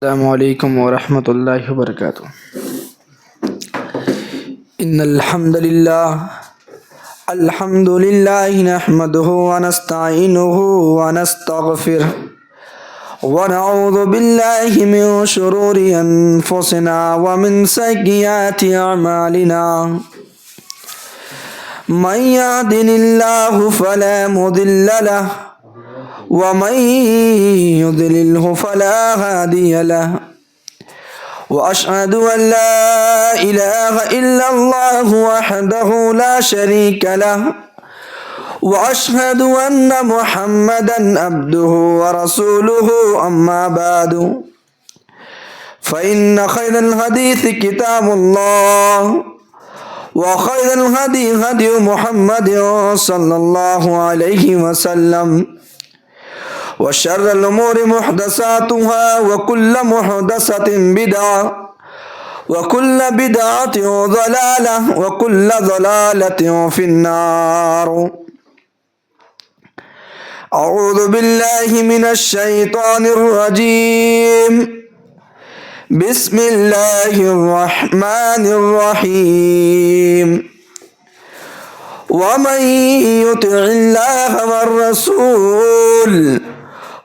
السلام علیکم ورحمۃ اللہ وبرکاتہ۔ ان الحمد للہ نحمده ونستعینه ونستغفره ونعوذ باللہ من شرور انفسنا ومن سیئات اعمالنا من يهده الله فلا مضل له ومن يضلله فلا هادي له وأشهد أن لا إله إلا الله وحده لا شريك له وأشهد أن محمدا عبده ورسوله أما بعد فإن خير الحديث كتاب الله وخير الهدي هدي محمد صلى الله عليه وسلم وشر الأمور محدثاتها وكل محدثة بدعة وكل بدعة ضلالة وكل ضلالة في النار۔ أعوذ بالله من الشيطان الرجيم، بسم الله الرحمن الرحيم۔ ومن يطع الله والرسول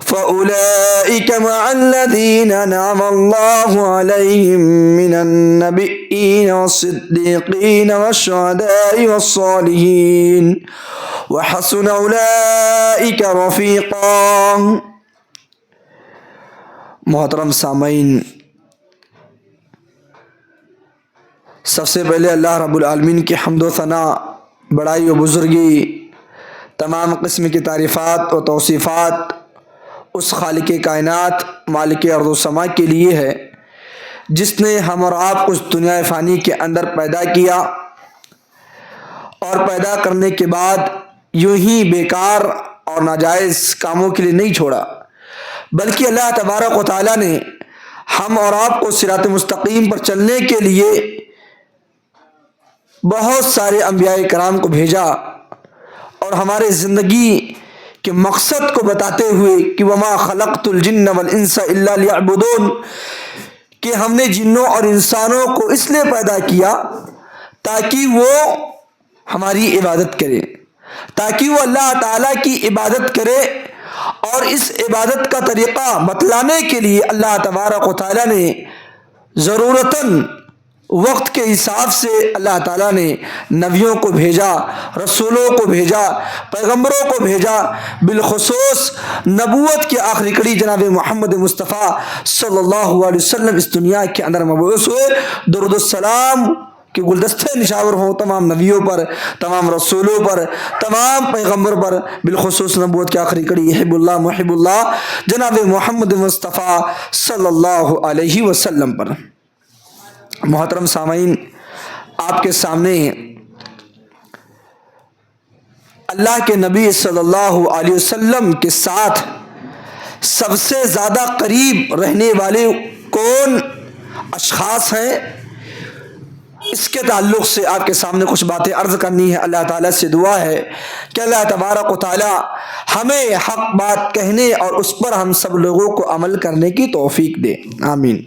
فأولئك مع الذين أنعم الله عليهم من النبيين والصديقين والشهداء والصالحين وحسن أولئك رفيقا۔ محترم سامعین، سب سے پہلے اللہ رب العالمین کی حمد و ثنا، بڑائی و بزرگی، تمام قسم کی تعریفات و توصیفات اس خالق کائنات مالک ارض و سما کے لیے ہے جس نے ہم اور آپ کو اس دنیا فانی کے اندر پیدا کیا اور پیدا کرنے کے بعد یوں ہی بیکار اور ناجائز کاموں کے لیے نہیں چھوڑا، بلکہ اللہ تبارک و تعالیٰ نے ہم اور آپ کو صراط مستقیم پر چلنے کے لیے بہت سارے انبیاء کرام کو بھیجا اور ہمارے زندگی کے مقصد کو بتاتے ہوئے کہ وما خلقت الجن والانس الا لیعبدون، کہ ہم نے جنوں اور انسانوں کو اس لیے پیدا کیا تاکہ وہ ہماری عبادت کرے، تاکہ وہ اللہ تعالیٰ کی عبادت کرے، اور اس عبادت کا طریقہ بتلانے کے لیے اللہ تبارک و تعالیٰ نے ضرورتاً وقت کے حساب سے اللہ تعالیٰ نے نبیوں کو بھیجا، رسولوں کو بھیجا، پیغمبروں کو بھیجا، بالخصوص نبوت کی آخری کڑی جناب محمد مصطفیٰ صلی اللہ علیہ وسلم اس دنیا کے اندر مبعوث ہوئے۔ درود السلام کہ گلدستے نشاور ہوں تمام نبیوں پر، تمام رسولوں پر، تمام پیغمبر پر، بالخصوص نبوت کی آخری کڑی حب اللہ محب اللہ جناب محمد مصطفیٰ صلی اللہ علیہ وسلم پر۔ محترم سامعین، آپ کے سامنے اللہ کے نبی صلی اللہ علیہ وسلم کے ساتھ سب سے زیادہ قریب رہنے والے کون اشخاص ہیں، اس کے تعلق سے آپ کے سامنے کچھ باتیں عرض کرنی ہے۔ اللہ تعالیٰ سے دعا ہے کہ اللہ تبارک و تعالیٰ ہمیں حق بات کہنے اور اس پر ہم سب لوگوں کو عمل کرنے کی توفیق دے، آمین۔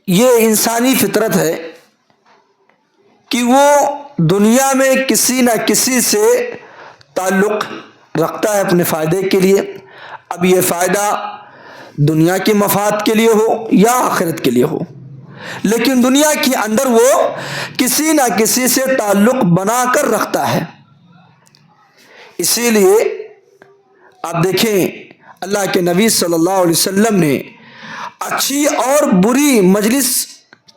یہ انسانی فطرت ہے کہ وہ دنیا میں کسی نہ کسی سے تعلق رکھتا ہے اپنے فائدے کے لیے، اب یہ فائدہ دنیا کے مفاد کے لیے ہو یا آخرت کے لیے ہو، لیکن دنیا کے اندر وہ کسی نہ کسی سے تعلق بنا کر رکھتا ہے۔ اسی لیے آپ دیکھیں اللہ کے نبی صلی اللہ علیہ وسلم نے اچھی اور بری مجلس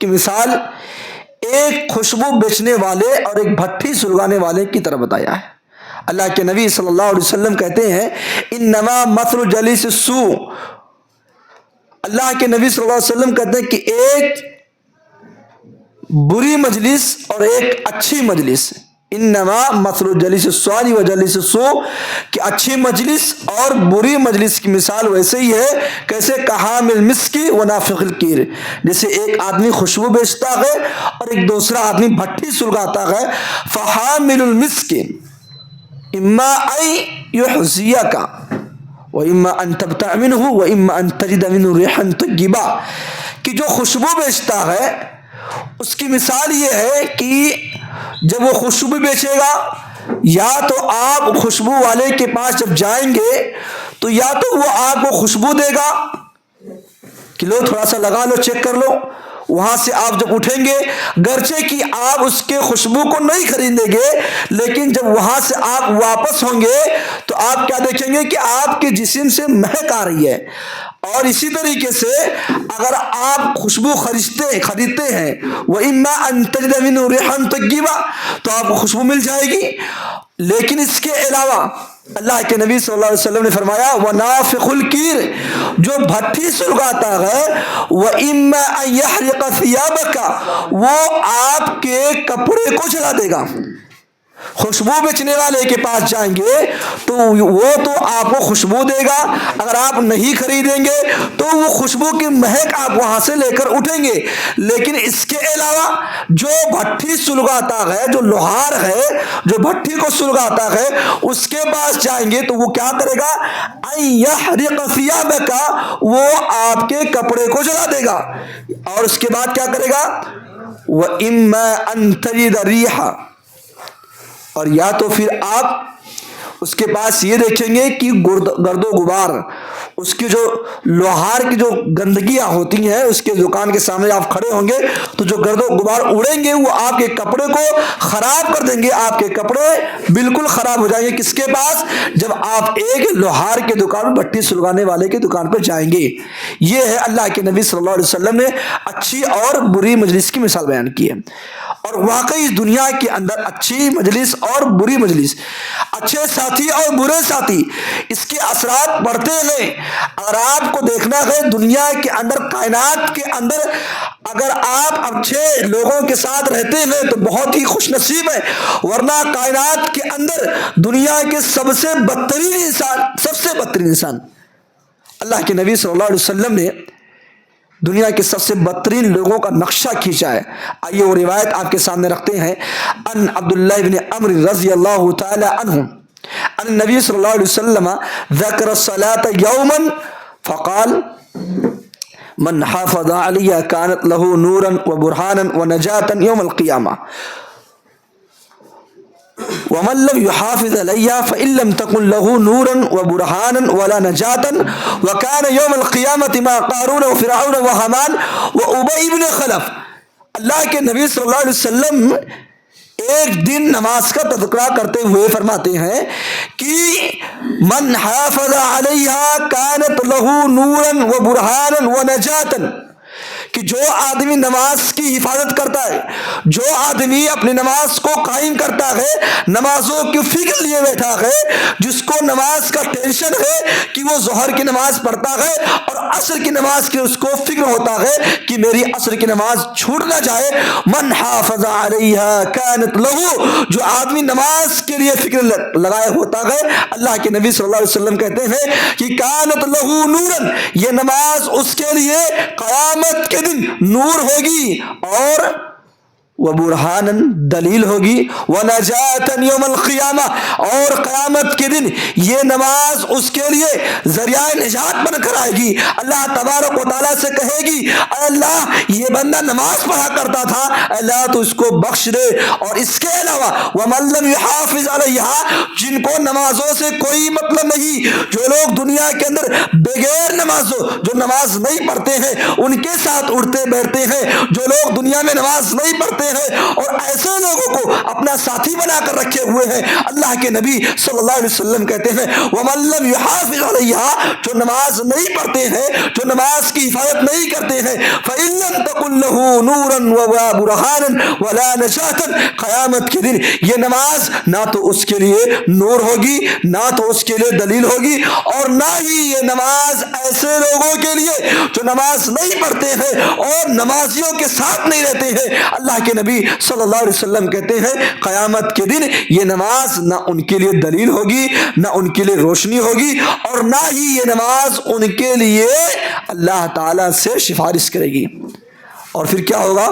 کی مثال ایک خوشبو بیچنے والے اور ایک بھٹی سلگانے والے کی طرح بتایا ہے۔ اللہ کے نبی صلی اللہ علیہ وسلم کہتے ہیں انما مثل جلیس السوء، اللہ کے نبی صلی اللہ علیہ وسلم کہتے ہیں کہ ایک بری مجلس اور ایک اچھی مجلس، انما مثل جلیس الصالح و جلیس السوء، کہ اچھی مجلس اور بری مجلس کی مثال ویسے ہی ہے کیسے کحامل مسکی و نافخ الکیر، جیسے ایک آدمی خوشبو بیچتا ہے اور ایک دوسرا آدمی بھٹی سلگاتا ہے۔ فحامل المسک اما ان یحزیک وَإِمَّا أَن تَبْتَعْ مِنْهُ وَإِمَّا أَن تَجِدَ مِنْهُ رِيحًا طَيِّبًا کہ جو خوشبو بیچتا ہے اس کی مثال یہ ہے کہ جب وہ خوشبو بیچے گا یا تو آپ خوشبو والے کے پاس جب جائیں گے تو یا تو وہ آپ کو خوشبو دے گا کہ لو تھوڑا سا لگا لو چیک کر لو، وہاں سے آپ جب اٹھیں گے گرچہ کہ آپ اس کے خوشبو کو نہیں خریدیں گے لیکن جب وہاں سے آپ واپس ہوں گے تو آپ کیا دیکھیں گے کہ آپ کے جسم سے مہک آ رہی ہے۔ اور اسی طریقے سے اگر آپ خوشبو خریدتے ہیں وَإِمَّا أَن تَجِدَ مِنْهُ رِيحًا طَيِّبًا تو آپ کو خوشبو مل جائے گی، لیکن اس کے علاوہ اللہ کے نبی صلی اللہ علیہ وسلم نے فرمایا وَنَافِخُ الْكِيرِ جو بھٹی سلگاتا ہے وَإِمَّا أَن يَحْرِقَ ثِيَابَكَ وہ آپ کے کپڑے کو جلا دے گا۔ خوشبو بیچنے والے کے پاس جائیں گے تو وہ تو آپ کو خوشبو دے گا، اگر آپ نہیں خریدیں گے تو وہ خوشبو کی مہک آپ وہاں سے لے کر اٹھیں گے، لیکن اس کے علاوہ جو بھٹی سلگاتا ہے، جو لوہار ہے جو بھٹی کو سلگاتا ہے اس کے پاس جائیں گے تو وہ کیا کرے گا ان یحرق ثیابک وہ آپ کے کپڑے کو جلا دے گا، اور اس کے بعد کیا کرے گا وَإِمَّا أَن تَجِدَ رِيحًا اور یا تو پھر آپ اس کے پاس یہ دیکھیں گے کہ گرد و غبار اس کی جو لوہار کی جو گندگیاں ہوتی ہیں اس کے دکان کے سامنے آپ کھڑے ہوں گے تو جو گرد و غبار اڑیں گے وہ آپ کے کپڑے کو خراب کر دیں گے، آپ کے کپڑے بالکل خراب ہو جائیں گے۔ کس کے پاس؟ جب آپ ایک لوہار کے دکان بھٹی سلگانے والے کی دکان پر جائیں گے۔ یہ ہے اللہ کے نبی صلی اللہ علیہ وسلم نے اچھی اور بری مجلس کی مثال بیان کی ہے، اور واقعی اس دنیا کے اندر اچھی مجلس اور بری مجلس، اچھے ساتھی اور برے ساتھی، اس کے اثرات پڑتے ہیں۔ اگر آپ کو دیکھنا ہے دنیا کے اندر، کائنات کے اندر، اگر آپ اچھے لوگوں کے ساتھ رہتے ہیں تو بہت ہی خوش نصیب ہے، ورنہ کائنات کے اندر دنیا کے سب سے بدترین انسان اللہ کے نبی صلی اللہ علیہ وسلم نے دنیا کے سب سے بدترین لوگوں کا نقشہ کھینچا ہے۔ آئیے وہ روایت آپ کے سامنے رکھتے ہیں۔ ان عبداللہ بن عمرو رضی اللہ تعالی عنہ ان النبی صلی اللہ علیہ وسلم ذکر الصلاة یوما فقال من حافظ علیہ کانت له نورا وبرہانا ونجاتا یوم القیامہ ومن لم يحافظ علیہ فإن لم تكن له نورا وبرهانا ولا نجاة وكان يوم القيامة مع قارون وفرعون وهامان وأبي بن خلف۔ اللہ کے نبی صلی اللہ علیہ وسلم ایک دن نماز کا تذکرہ کرتے ہوئے فرماتے ہیں کہ من حافظ علیہ كانت له نورا وبرهانا ونجاة کہ جو آدمی نماز کی حفاظت کرتا ہے، جو آدمی اپنی نماز کو قائم کرتا ہے، نمازوں کی فکر لیے بیٹھا ہے، جس کو نماز کا ٹینشن ہے کہ وہ ظہر کی نماز پڑھتا ہے اور عصر کی نماز کی اس کو فکر ہوتا ہے کہ میری عصر کی نماز چھوٹ نہ جائے، من حافظ علیہ کانت لہو جو آدمی نماز کے لیے فکر لگائے ہوتا ہے، اللہ کے نبی صلی اللہ علیہ وسلم کہتے ہیں کہ کانت لہو نورن یہ نماز اس کے لیے قیامت کے دن نور ہوگی اور وبرہانن دلیل ہوگی ونجاتن یوم القیامہ اور قیامت کے دن یہ نماز اس کے لیے ذریعہ نجات بن کر آئے گی۔ اللہ تبارک و تعالیٰ سے کہے گی اے اللہ یہ بندہ نماز پڑھا کرتا تھا، اے اللہ تو اس کو بخش دے۔ اور اس کے علاوہ ومن لم یحافظ علیہ جن کو نمازوں سے کوئی مطلب نہیں، جو لوگ دنیا کے اندر بغیر نمازوں جو نماز نہیں پڑھتے ہیں ان کے ساتھ اٹھتے بیٹھتے ہیں، جو لوگ دنیا میں نماز نہیں پڑھتے ہیں اور ایسے لوگوں کو اپنا ساتھی بنا کر رکھے ہوئے ہیں، اللہ کے نبی صلی اللہ علیہ وسلم کہتے ہیں وَمَن لَّمْ يُحَافِظْ عَلَيْهَا جو نماز نہیں پڑھتے ہیں، جو نماز کی حفاظت نہیں کرتے ہیں، فَإِن لَّمْ تَكُن لَّهُ نُورًا وَلَا بُرْهَانًا وَلَا نَجَاةً قیامت کے دن یہ نماز نہ تو اس کے لیے نور ہوگی، نہ تو اس کے لیے دلیل ہوگی، اور نہ ہی یہ نماز ایسے لوگوں کے لیے جو نماز نہیں پڑھتے ہیں اور نمازیوں کے ساتھ نہیں رہتے ہیں۔ اللہ کے نبی صلی اللہ علیہ وسلم کہتے ہیں قیامت کے دن یہ نماز نہ ان کے لیے دلیل ہوگی، نہ ان کے لیے روشنی ہوگی، اور نہ ہی یہ نماز ان کے لیے اللہ تعالی سے سفارش کرے گی۔ اور پھر کیا ہوگا؟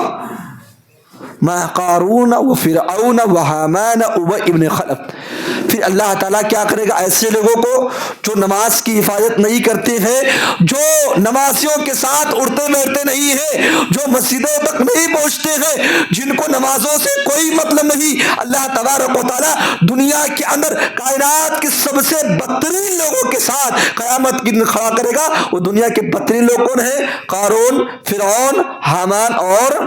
مع قارون و فرعون و حامان و ابن خلف پھر اللہ تعالیٰ کیا کرے گا؟ ایسے لوگوں کو جو نماز کی حفاظت نہیں کرتے ہیں، جو نمازیوں کے ساتھ اٹھتے بیٹھتے نہیں ہیں، جو مسجدوں تک نہیں پہنچتے ہیں، جن کو نمازوں سے کوئی مطلب نہیں، اللہ تبارک و تعالیٰ دنیا کے اندر کائنات کے سب سے بدترین لوگوں کے ساتھ قیامت کے دن کھڑا کرے گا۔ وہ دنیا کے بدترین لوگ کون ہیں؟ قارون، فرعون، حامان اور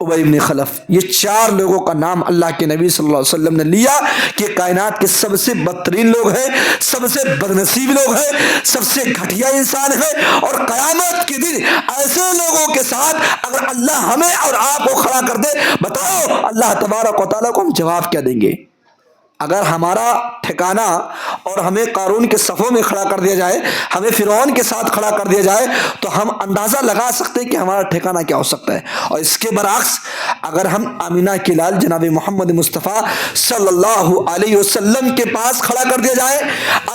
ابی بن خلف۔ یہ چار لوگوں کا نام اللہ کے نبی صلی اللہ علیہ وسلم نے لیا کہ کائنات کے سب سے بدترین لوگ ہیں، سب سے بدنصیب لوگ ہیں، سب سے گھٹیا انسان ہیں، اور قیامت کے دن ایسے لوگوں کے ساتھ اگر اللہ ہمیں اور آپ کو کھڑا کر دے، بتاؤ اللہ تبارک و تعالیٰ کو ہم جواب کیا دیں گے؟ اگر ہمارا ٹھکانہ اور ہمیں قارون کے صفوں میں کھڑا کر دیا جائے، ہمیں فرعون کے ساتھ کھڑا کر دیا جائے، تو ہم اندازہ لگا سکتے ہیں کہ ہمارا ٹھکانہ کیا ہو سکتا ہے۔ اور اس کے برعکس اگر ہم آمینہ کے لال جناب محمد مصطفیٰ صلی اللہ علیہ وسلم کے پاس کھڑا کر دیا جائے،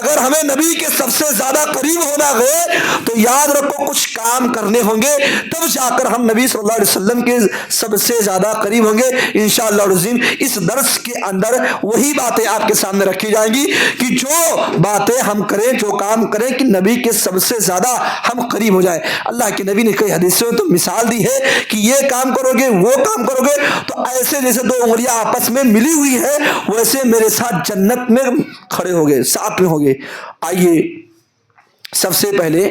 اگر ہمیں نبی کے سب سے زیادہ قریب ہونا ہے تو یاد رکھو کچھ کام کرنے ہوں گے، تب جا کر ہم نبی صلی اللہ علیہ وسلم کے سب سے زیادہ قریب ہوں گے انشاءاللہ العظیم۔ اس درس کے اندر وہی باتیں آپ کے سامنے رکھی جائیں گی کہ جو باتیں ہم کریں، جو کام کریں کہ نبی کے سب سے زیادہ ہم قریب ہو جائیں۔ اللہ کے نبی نے کئی حدیثوں میں تو مثال دی ہے کہ یہ کام کرو گے، وہ کام کرو گے تو ایسے جیسے دو انگلیاں آپس میں ملی ہوئی ہے، ویسے میرے ساتھ جنت میں کھڑے ہوگے، ساتھ میں ہوگے۔ آئیے سب سے پہلے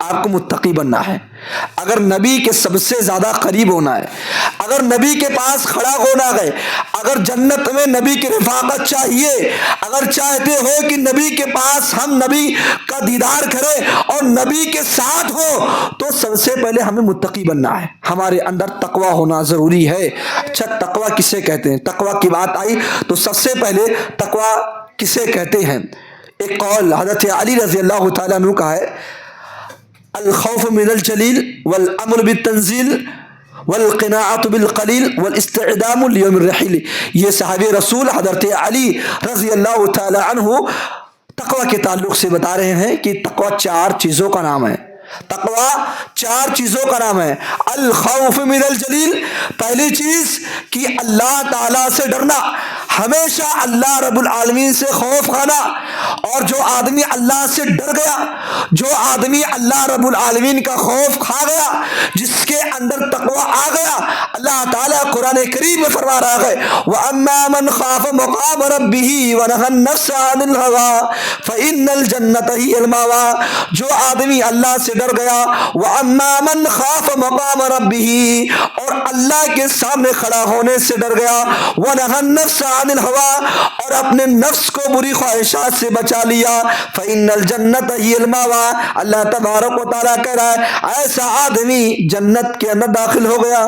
آپ کو متقی بننا ہے۔ اگر نبی کے سب سے زیادہ قریب ہونا ہے، اگر نبی کے پاس کھڑا ہونا ہے، اگر جنت میں نبی کی رفاقت چاہیے، اگر چاہتے ہو کہ نبی کے پاس ہم نبی کا دیدار کریں اور نبی کے ساتھ ہو، تو سب سے پہلے ہمیں متقی بننا ہے۔ ہمارے اندر تقوی ہونا ضروری ہے۔ اچھا تقوی کسے کہتے ہیں؟ تقوی کی بات آئی تو سب سے پہلے تقوی کسے کہتے ہیں؟ ایک قول حضرت علی رضی اللہ تعالیٰ عنہ کا ہے، الخوف من الجلیل والامر بالتنزیل والقناعت بالقلیل والاستعدام لیوم الرحیل۔ یہ صحابی رسول حضرت علی رضی اللہ تعالی عنہ تقوی کے تعلق سے بتا رہے ہیں کہ تقوی چار چیزوں کا نام ہے۔ تقوی چار چیزوں کا نام ہے۔ الخوف من الجلیل، پہلی چیز کہ اللہ تعالیٰ سے ڈرنا، ہمیشہ اللہ رب العالمین سے خوف کھانا۔ اور جو آدمی اللہ سے ڈر گیا، جو آدمی اللہ رب العالمین کا خوف کھا گیا، جس کے اندر تقوی آ گیا، اللہ تعالیٰ قرآن کریم میں فرما رہا ہے وَأَمَّا مَنْ خَافَ مَقَامَ رَبِّهِ وَنَهَى النَّفْسَ عَنِ الْهَوَىٰ فَإِنَّ الْجَنَّةَ هِيَ الْمَأْوَىٰ۔ جو آدمی اللہ سے ڈر گیا، وَأَمَّا مَنْ خَافَ مَقَامَ رَبِّهِ، اور اللہ کے سامنے کھڑا ہونے سے ڈر گیا، وَنَهَى النَّفْسَ عَنِ الْهَوَىٰ، اور اپنے نفس کو بری خواہشات سے بچا لیا، فَإِنَّ الْجَنَّةَ هِيَ الْمَأْوَىٰ، اللہ تبارک و تعالیٰ کہہ رہا ہے ایسا آدمی جنت کے اندر داخل ہو گیا۔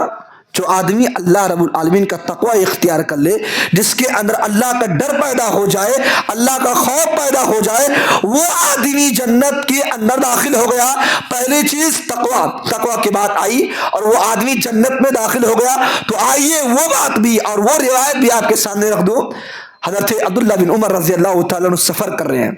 جو آدمی اللہ رب العالمین کا تقوی اختیار کر لے، جس کے اندر اللہ کا ڈر پیدا ہو جائے، اللہ کا خوف پیدا ہو جائے، وہ آدمی جنت کے اندر داخل ہو گیا۔ پہلی چیز تقوی کی بات آئی اور وہ آدمی جنت میں داخل ہو گیا۔ تو آئیے وہ بات بھی اور وہ روایت بھی آپ کے سامنے رکھ دوں۔ حضرت عبداللہ بن عمر رضی اللہ تعالیٰ عنہ سفر کر رہے ہیں۔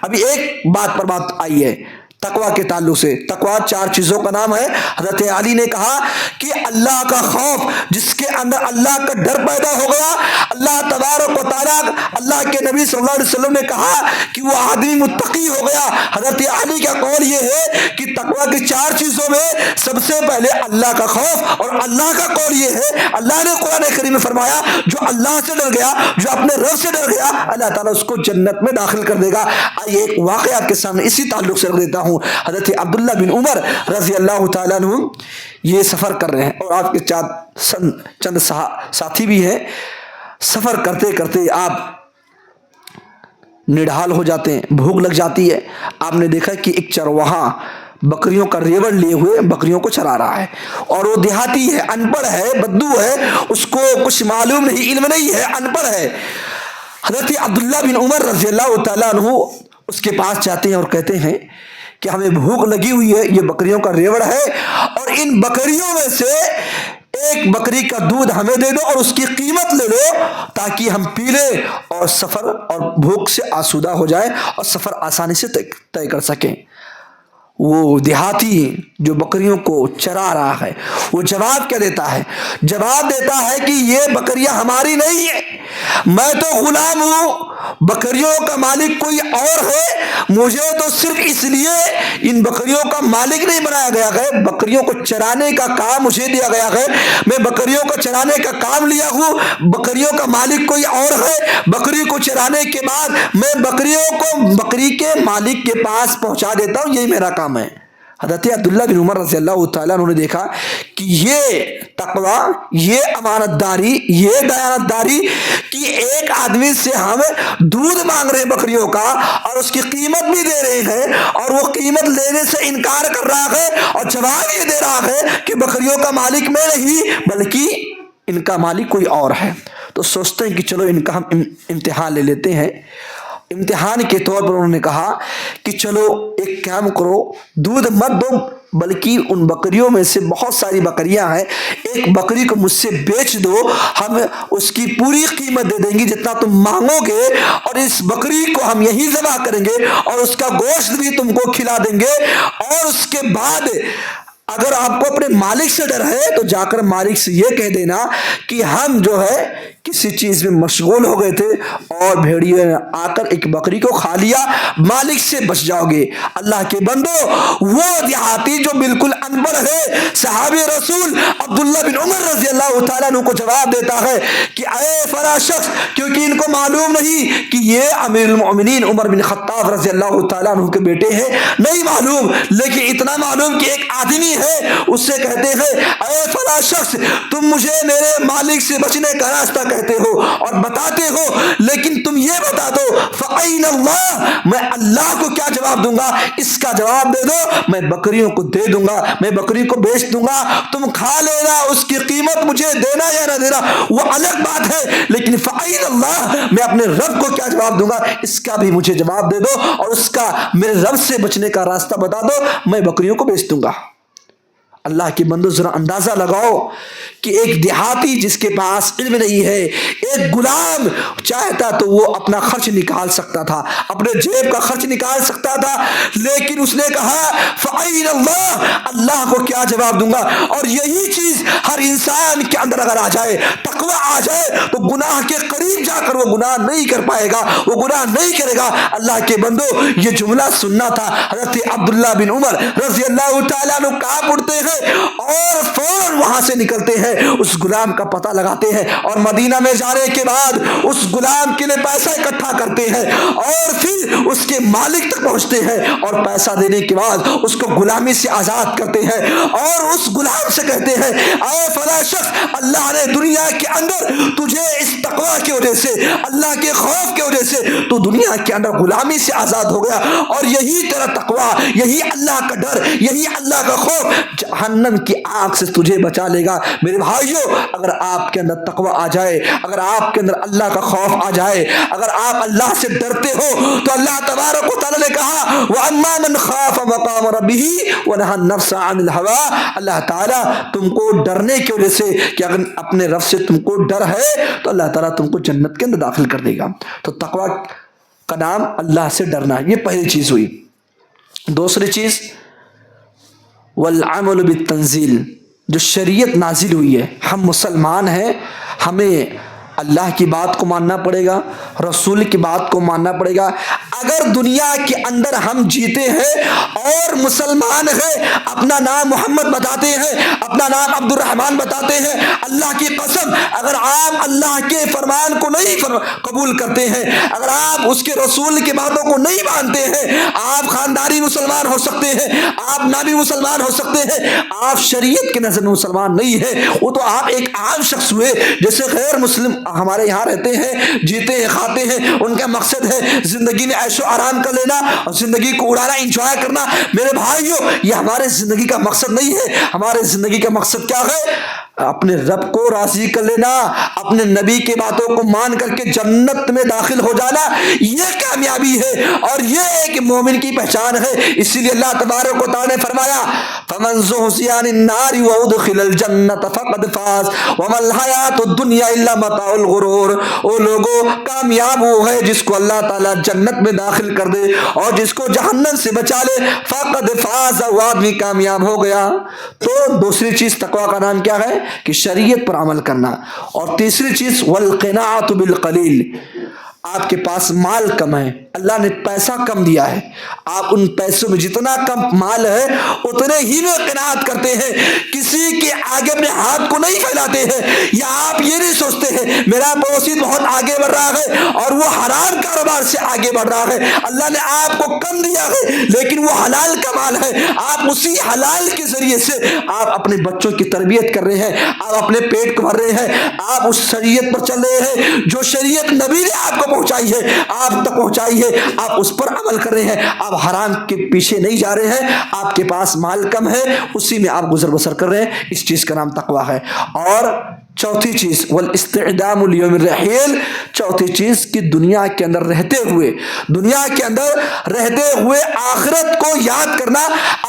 ابھی ایک بات پر بات آئی ہے تقوی کے تعلق سے۔ تقوی چار چیزوں کا نام ہے۔ حضرت علی نے کہا کہ اللہ کا خوف، جس کے اندر اللہ کا ڈر پیدا ہو گیا، اللہ تبارک و تعالیٰ، اللہ کے نبی صلی اللہ علیہ وسلم نے کہا کہ وہ آدمی متقی ہو گیا۔ حضرت علی کا قول یہ ہے کہ تقوی کی چار چیزوں میں سب سے پہلے اللہ کا خوف، اور اللہ کا قول یہ ہے، اللہ نے قرآن کریم میں فرمایا جو اللہ سے ڈر گیا، جو اپنے رب سے ڈر گیا، اللہ تعالیٰ اس کو جنت میں داخل کر دے گا۔ آئیے ایک واقعہ آپ کے سامنے اسی تعلق سے رکھ دیتا ہوں۔ حضرت عبداللہ بن عمر رضی اللہ تعالیٰ عنہ یہ سفر کر رہے ہیں اور آپ کے چند ساتھی بھی ہیں۔ سفر کرتے کرتے آپ نڈھال ہو جاتے ہیں، بھوک لگ جاتی ہے۔ آپ نے دیکھا کہ ایک چرواہا بکریوں کا ریوڑ لیے ہوئے بکریوں کو چرا رہا ہے، اور وہ دیہاتی ہے، ان پڑھ ہے، بدو ہے، اس کو کچھ معلوم نہیں، علم نہیں ہے، ان پڑھ ہے۔ حضرت عبداللہ بن عمر رضی اللہ تعالیٰ عنہ اس کے پاس جاتے ہیں اور کہتے ہیں کہ ہمیں بھوک لگی ہوئی ہے، یہ بکریوں کا ریوڑ ہے، اور ان بکریوں میں سے ایک بکری کا دودھ ہمیں دے دو اور اس کی قیمت لے لو تاکہ ہم پی لیں اور سفر اور بھوک سے آسودہ ہو جائے اور سفر آسانی سے طے کر سکیں۔ وہ دیہاتی جو بکریوں کو چرا رہا ہے وہ جواب کیا دیتا ہے؟ جواب دیتا ہے کہ یہ بکریاں ہماری نہیں ہیں، میں تو غلام ہوں، بکریوں کا مالک کوئی اور ہے، مجھے تو صرف اس لیے ان بکریوں کا مالک نہیں بنایا گیا ہے، بکریوں کو چرانے کا کام مجھے دیا گیا ہے، میں بکریوں کو چرانے کا کام لیا ہوں، بکریوں کا مالک کوئی اور ہے، بکری کو چرانے کے بعد میں بکریوں کو بکری کے مالک کے پاس پہنچا دیتا ہوں، یہی میرا کام ہے۔ حضرت عبداللہ بن عمر رضی اللہ تعالیٰ انہوں نے دیکھا کہ یہ تقوی، یہ امانت داری، یہ دیانت داری کہ ایک آدمی سے ہم دودھ مانگ رہے ہیں بکریوں کا اور اس کی قیمت بھی دے رہے ہیں اور وہ قیمت لینے سے انکار کر رہا ہے اور جواب یہ دے رہا ہے کہ بکریوں کا مالک میں نہیں بلکہ ان کا مالک کوئی اور ہے، تو سوچتے ہیں کہ چلو ان کا ہم امتحان لے لیتے ہیں۔ امتحان کے طور پر انہوں نے کہا کہ چلو ایک کام کرو، دودھ مت دو بلکہ ان بکریوں میں سے بہت ساری بکریاں ہیں، ایک بکری کو مجھ سے بیچ دو، ہم اس کی پوری قیمت دے دیں گے جتنا تم مانگو گے، اور اس بکری کو ہم یہی ذبح کریں گے اور اس کا گوشت بھی تم کو کھلا دیں گے، اور اس کے بعد اگر آپ کو اپنے مالک سے ڈر ہے تو جا کر مالک سے یہ کہہ دینا کہ ہم جو ہے کسی چیز میں مشغول ہو گئے تھے اور بھیڑیے نے آ کر ایک بکری کو کھا لیا، مالک سے بچ جاؤ گے۔ اللہ کے بندو، وہ دیہاتی جو بالکل ان پڑھ ہے، صحابی رسول عبداللہ بن عمر رضی اللہ تعالیٰ عنہ کو جواب دیتا ہے کہ اے فلاں شخص، کیونکہ ان کو معلوم نہیں کہ یہ امیر المؤمنین عمر بن خطاب رضی اللہ تعالیٰ عنہ کے بیٹے ہیں، نہیں معلوم، لیکن اتنا معلوم کہ ایک آدمی ہے، اس سے کہتے ہیں اے فلاں شخص، تم مجھے میرے مالک سے بچنے کا راستہ کہتے ہو اور بتاتے ہو، لیکن تم یہ بتا دو فَأَيْنَ اللَّهُ، میں اللہ کو کیا جواب دوں گا؟ اس کا جواب دے دو، میں بکریوں کو دے دوں گا، میں بکری کو بیچ دوں گا، تم کھا لینا، اس کی قیمت مجھے دینا یا نہ دینا وہ الگ بات ہے، لیکن فَأَيْنَ اللَّهُ، میں اپنے رب کو کیا جواب دوں گا اس کا بھی مجھے جواب دے دو، اور اس کا میرے رب سے بچنے کا راستہ بتا دو، میں بکریوں کو بیچ دوں گا۔ اللہ کے بندو، ذرا اندازہ لگاؤ کہ ایک دیہاتی جس کے پاس علم نہیں ہے، ایک غلام چاہتا تو وہ اپنا خرچ نکال سکتا تھا، اپنے جیب کا خرچ نکال سکتا تھا، لیکن اس نے کہا فَأَيْنَ اللَّهُ، اللہ کو کیا جواب دوں گا؟ اور یہی چیز ہر انسان کے اندر اگر آ جائے، تقوی آ جائے، تو گناہ کے قریب جا کر وہ گناہ نہیں کر پائے گا، وہ گناہ نہیں کرے گا۔ اللہ کے بندو، یہ جملہ سننا تھا حضرت عبداللہ بن عمر رضی اللہ تعالیٰ عنہ کہاں اٹھتے ہیں اور فوراً وہاں سے نکلتے ہیں، اس غلام کا پتہ لگاتے ہیں اور مدینہ میں جانے کے بعد اس غلام کے لیے پیسہ اکٹھا کرتے ہیں اور پھر اس کے مالک تک پہنچتے ہیں اور پیسہ دینے کے بعد اس کو غلامی سے آزاد کرتے ہیں اور اس غلام سے کہتے ہیں اے فلاں شخص، اللہ نے دنیا کے اندر تجھے اس تقوی کی وجہ سے، اللہ کے خوف کی وجہ سے تو دنیا کے اندر غلامی سے آزاد ہو گیا، اور یہی تیرا تقوی، یہی اللہ کا ڈر، یہی اللہ کا خوف جہنم کی آگ سے تجھے بچا لے گا۔ میرے بھائیو، اگر آپ کے اندر تقوی آ جائے، اگر آپ کے اندر اللہ کا خوف آ جائے، اگر آپ اللہ سے ڈرتے ہو، تو اللہ تبارک و تعالی نے کہا وَأَمَّا مَنْ خَافَ مَقَامَ رَبِّهِ وَنَهَى النَّفْسَ عَنِ الْهَوَىٰ، اللہ تعالیٰ تم کو ڈرنے کی وجہ سے کہ اگر اپنے رب سے تم کو ڈر ہے تو اللہ تعالیٰ تم کو جنت کے اندر داخل کر دے گا۔ تو تقوی کا نام اللہ سے ڈرنا، یہ پہلی چیز ہوئی۔ دوسری چیز والعمل بالتنزیل، جو شریعت نازل ہوئی ہے، ہم مسلمان ہیں، ہمیں اللہ کی بات کو ماننا پڑے گا، رسول کی بات کو ماننا پڑے گا۔ اگر دنیا کے اندر ہم جیتے ہیں اور مسلمان ہیں، اپنا نام محمد بتاتے ہیں، اپنا نام عبد الرحمن بتاتے ہیں، اللہ کی قسم اگر آپ اللہ کے فرمان کو نہیں قبول کرتے ہیں، اگر آپ اس کے رسول کی باتوں کو نہیں مانتے ہیں، آپ خاندانی مسلمان ہو سکتے ہیں، آپ نبی مسلمان ہو سکتے ہیں، آپ شریعت کے نظر میں مسلمان نہیں ہے، وہ تو آپ ایک عام شخص ہوئے، جیسے غیر مسلم ہمارے یہاں رہتے ہیں، جیتے ہیں، کھاتے ہیں، ان کا مقصد ہے زندگی میں عیش و آرام کر لینا اور زندگی کو اڑانا، انجوائے کرنا۔ میرے بھائیو، یہ ہمارے زندگی کا مقصد نہیں ہے، ہمارے زندگی کا مقصد کیا ہے؟ اپنے رب کو راضی کر لینا، اپنے نبی کی باتوں کو مان کر کے جنت میں داخل ہو جانا، یہ کامیابی ہے اور یہ ایک مومن کی پہچان ہے۔ اسی لیے اللہ تبارک و تعالی نے فرمایا فَمَنْ زُحْزِحَ عَنِ النَّارِ وَأُدْخِلَ الْجَنَّةَ فَقَدْ فَازَ وَمَا الْحَيَاةُ الدُّنْيَا إِلَّا مَتَاعُ الْغُرُورِ۔ او لوگوں، کامیاب وہ ہے جس کو اللہ تعالیٰ جنت میں داخل کر دے اور جس کو جہنم سے بچا لے، فَقَدْ فَازَ، وہ آدمی کامیاب ہو گیا۔ تو دوسری چیز تقویٰ کا نام کیا ہے کہ شریعت پر عمل کرنا، اور تیسری چیز وَالْقِنَاعَةُ بِالْقَلِيلِ، آپ کے پاس مال کم ہے، اللہ نے پیسہ کم دیا ہے، آپ ان پیسوں میں جتنا کم مال ہے اتنے ہی میں قناعت کرتے ہیں، کسی کے آگے اپنے ہاتھ کو نہیں پھیلاتے ہیں، یا آپ یہ نہیں سوچتے ہیں میرا پڑوسی بہت آگے بڑھ رہا ہے اور وہ حرام کاروبار سے آگے بڑھ رہا ہے، اللہ نے آپ کو کم دیا ہے لیکن وہ حلال کا مال ہے، آپ اسی حلال کے ذریعے سے آپ اپنے بچوں کی تربیت کر رہے ہیں، آپ اپنے پیٹ کو بھر رہے ہیں، آپ اس شریعت پر چل رہے ہیں جو شریعت نبی نے آپ کو پہنچائی ہے، آپ تک پہنچائی ہے، آپ اس پر عمل کر رہے ہیں، آپ حرام کے پیچھے نہیں جا رہے ہیں، آپ کے پاس مال کم ہے اسی میں آپ گزر بسر کر رہے ہیں، اس چیز کا نام تقویٰ ہے۔ اور چوتھی چیز والاستعدام لیوم الرحیل، چوتھی چیز کہ دنیا کے اندر رہتے ہوئے آخرت کو یاد کرنا،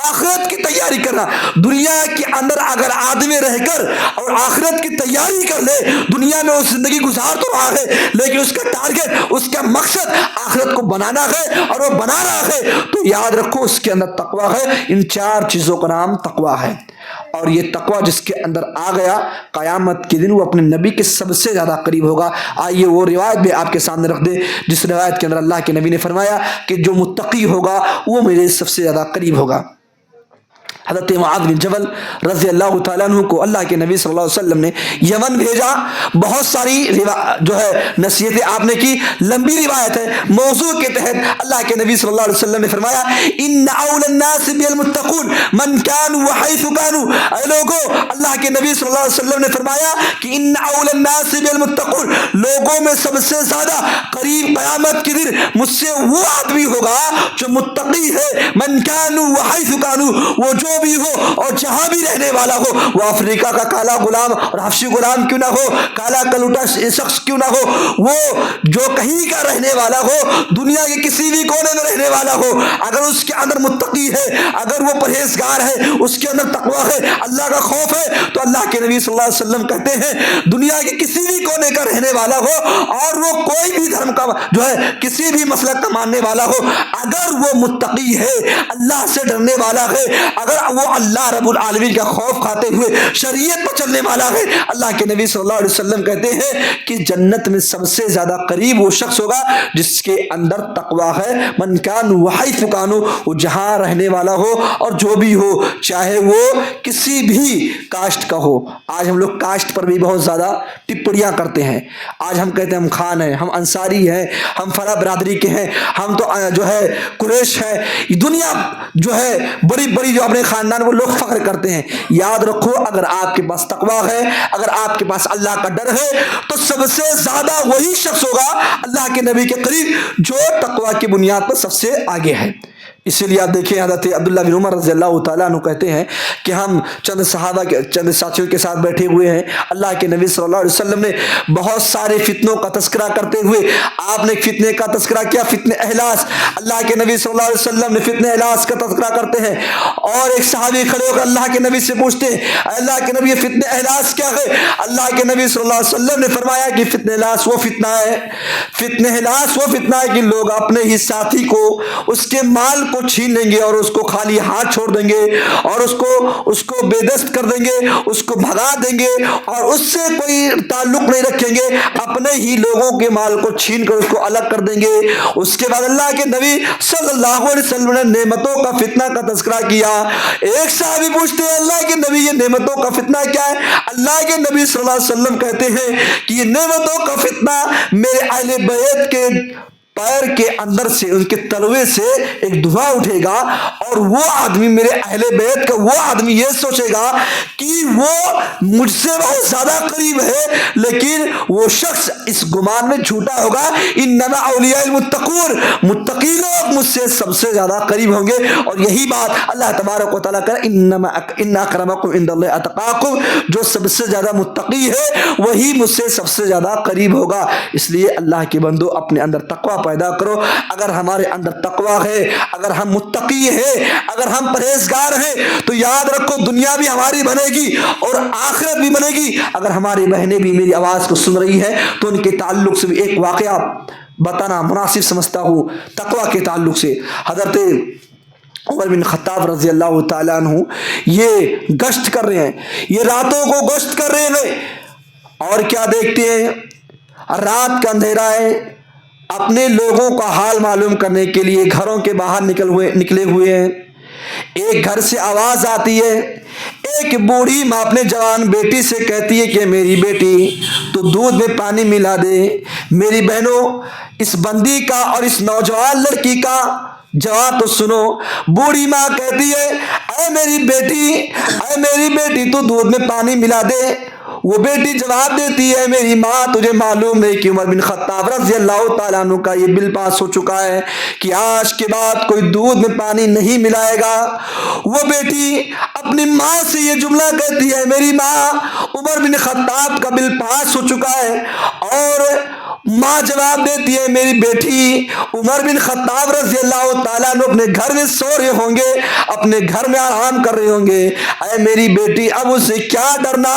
آخرت کی تیاری کرنا۔ دنیا کے اندر اگر آدمی رہ کر اور آخرت کی تیاری کر لے، دنیا میں وہ زندگی گزار تو رہا ہے لیکن اس کا ٹارگٹ، اس کا مقصد آخرت کو بنانا ہے اور وہ بنا رہا ہے، تو یاد رکھو اس کے اندر تقویٰ ہے۔ ان چار چیزوں کا نام تقویٰ ہے، اور یہ تقویٰ جس کے اندر آ گیا قیامت کے دن وہ اپنے نبی کے سب سے زیادہ قریب ہوگا۔ آئیے وہ روایت بھی آپ کے سامنے رکھ دیں جس روایت کے اندر اللہ کے نبی نے فرمایا کہ جو متقی ہوگا وہ میرے سب سے زیادہ قریب ہوگا۔ حضرت معاذ بن جبل رضی اللہ تعالیٰ عنہ کو اللہ کے نبی صلی اللہ علیہ وسلم نے یمن بھیجا، بہت ساری جو ہے نصیحتیں آپ نے کی، لمبی روایت ہے، موضوع کے تحت اللہ کے نبی صلی اللہ علیہ وسلم نے فرمایا ان اول الناس بالمتقون من كانوا وحيث كانوا، اے لوگوں، اللہ کے نبی صلی اللہ علیہ وسلم نے فرمایا کہ ان اول الناس بالمتقون، لوگوں میں سب سے زیادہ قریب قیامت کے دن مجھ سے وہ آدمی ہوگا جو متقی ہے، من كانوا وحيث كانوا، وہ جو بھی ہو اور جہاں بھی رہنے والا ہو، وہ افریقہ کا کالا غلام اور حبشی غلام کیوں نہ ہو، کالا کلوٹا شخص کیوں نہ ہو، وہ جو کہیں کا رہنے والا ہو، دنیا کے کسی بھی کونے میں رہنے والا ہو، اگر اس کے اندر متقی ہے، اگر وہ پرہیزگار ہے، اس کے اندر تقویٰ ہے، اللہ کا خوف ہے، تو اللہ کے نبی صلی اللہ علیہ وسلم کہتے ہیں دنیا کے کسی بھی کونے کا رہنے والا ہو اور وہ کوئی بھی دھرم کا جو ہے کسی بھی مسلک کا ماننے والا ہو، اگر وہ متقی ہے، اللہ سے ڈرنے والا ہے، اگر وہ اللہ رب العالمین کا خوف کھاتے ہوئے شریعت پر چلنے والا ہے، اللہ کے نبی صلی اللہ علیہ وسلم کہتے ہیں کہ جنت میں سب سے زیادہ قریب وہ شخص ہوگا جس کے اندر تقویٰ ہے، من کان وحیث کانوا، وہ جہاں رہنے والا ہو اور جو بھی ہو، چاہے وہ کسی بھی کاسٹ کا ہو۔ آج ہم لوگ کاسٹ پر بھی بہت زیادہ ٹپڑیاں کرتے ہیں، آج ہم کہتے ہیں ہم خان ہیں، ہم انصاری ہیں، ہم فلاں برادری کے ہیں، ہم تو جو ہے قریش ہے، دنیا جو ہے بڑی بڑی جو اپنے خاندان وہ لوگ فخر کرتے ہیں۔ یاد رکھو اگر آپ کے پاس تقویٰ ہے، اگر آپ کے پاس اللہ کا ڈر ہے، تو سب سے زیادہ وہی شخص ہوگا اللہ کے نبی کے قریب جو تقویٰ کی بنیاد پر سب سے آگے ہے۔ اسی لیے آپ دیکھیں حضرت عبداللہ بن عمر رضی اللہ تعالیٰ عنہ کہتے ہیں کہ ہم چند صحابہ کے چند ساتھیوں کے ساتھ بیٹھے ہوئے ہیں، اللہ کے نبی صلی اللہ علیہ وسلم نے بہت سارے فتنوں کا تذکرہ کرتے ہوئے آپ نے فتنے کا تذکرہ کیا، فتنہ احلاس، اللہ کے نبی صلی اللہ علیہ وسلم نے فتنہ احلاس کا تذکرہ کرتے ہیں، اور ایک صحابی کھڑے ہو کر اللہ کے نبی سے پوچھتے ہیں اللہ کے نبی یہ فتنہ احلاس کیا ہے؟ اللہ کے نبی صلی اللہ علیہ وسلم نے فرمایا کہ فتنہ احلاس وہ فتنہ ہے، فتنہ احلاس وہ فتنہ ہے کہ لوگ اپنے ہی ساتھی کو اس کے مال کو چھین لیں گے اور اس کو خالی ہاتھ چھوڑ دیں گے اور اس کو بے دست کر دیں گے، اس کو بھگا دیں گے اور اس سے کوئی تعلق نہیں رکھیں گے، اپنے ہی لوگوں کے مال کو چھین کر اس کو الگ کر دیں گے۔ اس کے بعد اللہ کے نبی صلی اللہ علیہ وسلم نے نعمتوں کا فتنہ کا تذکرہ کیا۔ ایک صحابی پوچھتے ہیں اللہ کے نبی یہ نعمتوں کا فتنہ کیا ہے؟ اللہ کے نبی صلی اللہ علیہ وسلم کہتے ہیں کہ یہ نعمتوں کا فتنہ میرے اہل بیت کے پیر کے اندر سے ان کے تلوے سے ایک دھواں اٹھے گا اور وہ آدمی میرے اہل بیت کا وہ آدمی یہ سوچے گا کہ وہ مجھ سے بہت زیادہ قریب ہے، لیکن وہ شخص اس گمان میں جھوٹا ہوگا انما اولیاء المتقون، متقی لوگ مجھ سے سب سے زیادہ قریب ہوں گے۔ اور یہی بات اللہ تبارک و تعالیٰ کا ان اکرمکم عند اللہ اتقاکم، جو سب سے زیادہ متقی ہے وہی مجھ سے سب سے زیادہ قریب ہوگا۔ اس لیے اللہ کے بندو اپنے اندر تقوی پیدا کرو۔ اگر ہمارے اندر تقوی ہے، اگر ہم متقی ہیں، اگر ہم پرہیزگار ہیں تو یاد رکھو دنیا بھی ہماری بنے گی اور آخرت بھی بنے گی۔ اگر ہماری بہنیں بھی میری آواز کو سن رہی ہیں تو ان کے تعلق سے بھی ایک واقعہ بتانا مناسب سمجھتا ہوں تقوی کے تعلق سے۔ حضرت عمر بن خطاب رضی اللہ تعالیٰ عنہ یہ گشت کر رہے ہیں، یہ راتوں کو گشت کر رہے ہیں اور کیا دیکھتے ہیں، رات کا اندھیرا ہے، اپنے لوگوں کا حال معلوم کرنے کے لیے گھروں کے باہر نکلے ہوئے ہیں۔ ایک گھر سے آواز آتی ہے، ایک بوڑھی ماں اپنے جوان بیٹی سے کہتی ہے کہ میری بیٹی تو دودھ میں پانی ملا دے۔ میری بہنوں، اس بندی کا اور اس نوجوان لڑکی کا جواب تو سنو۔ بوڑھی ماں کہتی ہے اے میری بیٹی تو دودھ میں پانی ملا دے۔ وہ بیٹی جواب دیتی ہے میری ماں تجھے معلوم نہیں کہ عمر بن خطاب رضی اللہ تعالیٰ عنہ کا یہ بل پاس ہو چکا ہے کہ آج کے بعد کوئی دودھ میں پانی نہیں ملائے گا۔ وہ بیٹی اپنی ماں سے یہ جملہ کہتی ہے میری ماں عمر بن خطاب کا بل پاس ہو چکا ہے، اور ماں جواب دیتی ہے میری بیٹی عمر بن خطاب رضی اللہ تعالیٰ عنہ اپنے گھر میں سو رہے ہوں گے، اپنے گھر میں آرام کر رہے ہوں گے، اے میری بیٹی اب اسے کیا ڈرنا۔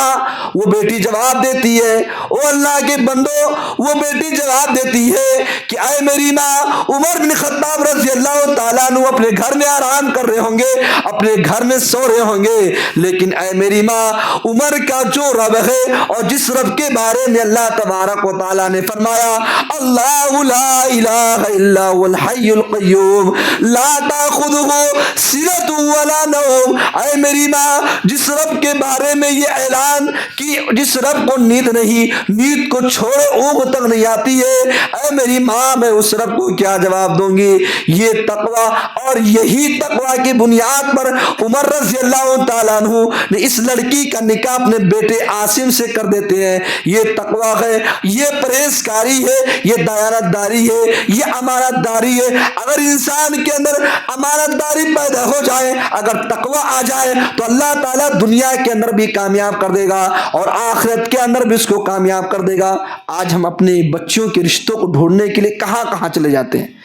وہ بیٹی جواب دیتی ہے او اللہ کے بندو، وہ بیٹی جواب دیتی ہے کہ اے میری ماں عمر بن خطاب رضی اللہ تعالیٰ عنہ اپنے گھر میں آرام کر رہے ہوں گے، اپنے گھر میں سو رہے ہوں گے، لیکن اے میری ماں عمر کا جو رب ہے اور جس رب کے بارے میں اللہ تبارک و تعالیٰ نے فرمایا اللہ لا الہ الا هو الحی القیوم لا تاخذہ سنۃ ولا نوم، اے میری ماں جس رب کے بارے میں یہ اعلان کہ جس رب کو نیند نہیں، نیند کو چھوڑے اونگ تک نہیں آتی ہے، اے میری ماں میں اس رب کو کیا جواب دوں گی۔ یہ تقوی اور یہی تقوی کی بنیاد پر عمر رضی اللہ تعالیٰ عنہ نے اس لڑکی کا نکاح اپنے بیٹے عاصم سے کر دیتے ہیں۔ یہ تقوی ہے، یہ پرہیزگاری ہے، یہ دیانت داری ہے، یہ امانت داری ہے۔ اگر انسان کے اندر امانت داری پیدا ہو جائے، اگر تقوی آ جائے تو اللہ تعالیٰ دنیا کے اندر بھی کامیاب کر دے گا اور آخرت کے اندر بھی اس کو کامیاب کر دے گا۔ آج ہم اپنے بچیوں کے رشتوں کو ڈھونڈنے کے لیے کہاں کہاں چلے جاتے ہیں،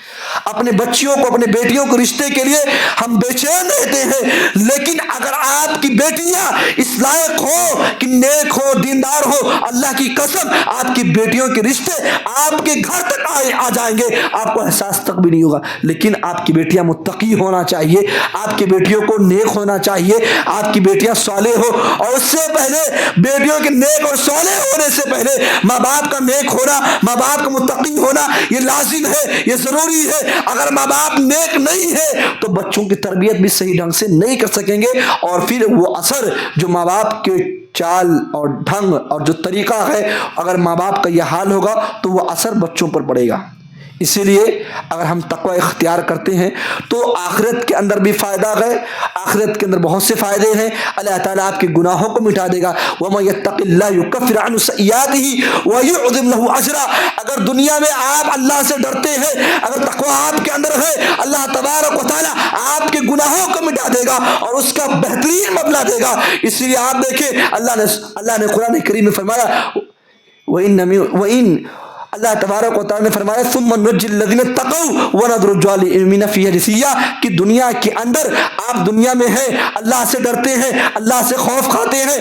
اپنے بچیوں کو اپنے بیٹیوں کو رشتے کے لیے ہم بے چین رہتے ہیں، لیکن اگر آپ کی بیٹیاں اس لائق ہو کہ نیک ہو، دیندار ہو، اللہ کی قسم آپ کی بیٹیوں کے رشتے آپ کے گھر تک آ جائیں گے، آپ کو احساس تک بھی نہیں ہوگا۔ لیکن آپ کی بیٹیاں متقی ہونا چاہیے، آپ کی بیٹیوں کو نیک ہونا چاہیے، آپ کی بیٹیاں صالح ہو، اور اس سے پہلے بیٹیوں کے نیک اور صالح ہونے سے پہلے ماں باپ کا نیک ہونا، ماں باپ کا متقی ہونا یہ لازم ہے، یہ ضروری ہے۔ اگر ماں باپ نیک نہیں ہے تو بچوں کی تربیت بھی صحیح ڈھنگ سے نہیں کر سکیں گے، اور پھر وہ اثر جو ماں باپ کے چال اور ڈھنگ اور جو طریقہ ہے، اگر ماں باپ کا یہ حال ہوگا تو وہ اثر بچوں پر پڑے گا۔ اسی لیے اگر ہم تقوی اختیار کرتے ہیں تو آخرت کے اندر بھی فائدہ ہے، آخرت کے اندر بہت سے فائدے ہیں۔ اللہ تعالیٰ آپ کے گناہوں کو مٹا دے گا۔ وَمَن يَتَّقِ اللَّهَ يُكَفِّرْ عَنْهُ سَيِّئَاتِهِ وَيُعْظِمْ لَهُ أَجْرًا۔ اگر دنیا میں آپ اللہ سے ڈرتے ہیں، اگر تقوی آپ کے اندر ہے، اللہ تبارک و تعالیٰ آپ کے گناہوں کو مٹا دے گا اور اس کا بہترین بدلہ دے گا۔ اسی لیے آپ دیکھیں اللہ نے قرآن کریم میں فرمایا وَإِن اللہ تبارک و تعالیٰ نے فرمایا ثم ننجی الذین اتقوا ونذر الظالمین فیہا جثیا، کہ دنیا کے اندر آپ دنیا میں ہیں، اللہ سے ڈرتے ہیں، اللہ سے خوف کھاتے ہیں،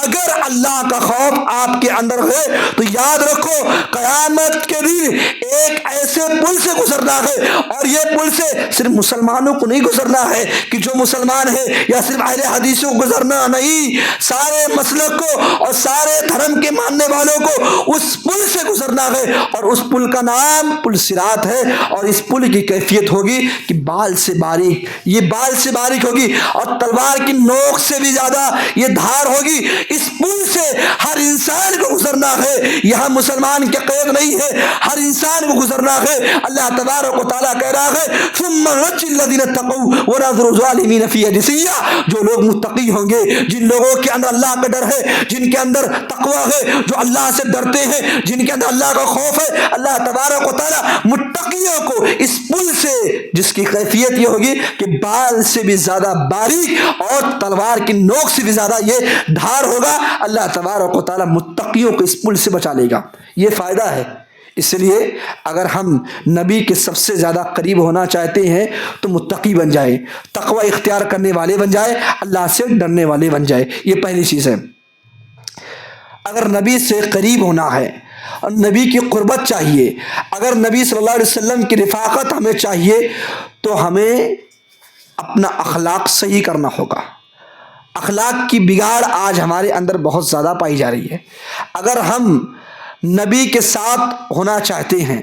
اگر اللہ کا خوف آپ کے اندر ہے تو یاد رکھو قیامت کے دن ایک ایسے پل سے گزرنا ہے، اور یہ پل سے صرف مسلمانوں کو نہیں گزرنا ہے کہ جو مسلمان ہے، یا صرف اہل حدیثوں کو گزرنا نہیں، سارے مسلک کو اور سارے دھرم کے ماننے والوں کو اس پل سے گزرنا ہے۔ اور اس پل کا نام پل صراط ہے، اور اس پل کی کیفیت ہوگی کہ بال سے باریک، یہ بال سے باریک ہوگی، اور تلوار کی نوک سے بھی زیادہ یہ دھار ہوگی۔ اس پل سے ہر انسان کو گزرنا ہے، یہاں مسلمان کے قید نہیں ہے، ہر انسان کو گزرنا ہے۔ اللہ تبارک و تعالیٰ کہہ رہا ہے ثم ننجی الذین اتقوا ونذر الظالمین فیہا جثیا، جو لوگ متقی ہوں گے، جن لوگوں کے اندر اللہ کا ڈر ہے، جن کے اندر تقوی ہے، جو اللہ سے ڈرتے ہیں، جن کے اندر اللہ کا خوف ہے، اللہ تبارک و تعالیٰ متقیوں کو اس پل سے، جس کی کیفیت یہ ہوگی کہ بال سے بھی زیادہ باریک اور تلوار کی نوک سے بھی زیادہ یہ دھار ہوگا، اللہ تبارک و تعالیٰ متقیوں کو اس پل سے بچا لے گا۔ یہ فائدہ ہے۔ اس لیے اگر ہم نبی کے سب سے زیادہ قریب ہونا چاہتے ہیں تو متقی بن جائے، تقوی اختیار کرنے والے بن جائے، اللہ سے ڈرنے والے بن جائے۔ یہ پہلی چیز ہے۔ اگر نبی سے قریب ہونا ہے اور نبی کی قربت چاہیے، اگر نبی صلی اللہ علیہ وسلم کی رفاقت ہمیں چاہیے، تو ہمیں اپنا اخلاق صحیح کرنا ہوگا۔ اخلاق کی بگاڑ آج ہمارے اندر بہت زیادہ پائی جا رہی ہے۔ اگر ہم نبی کے ساتھ ہونا چاہتے ہیں،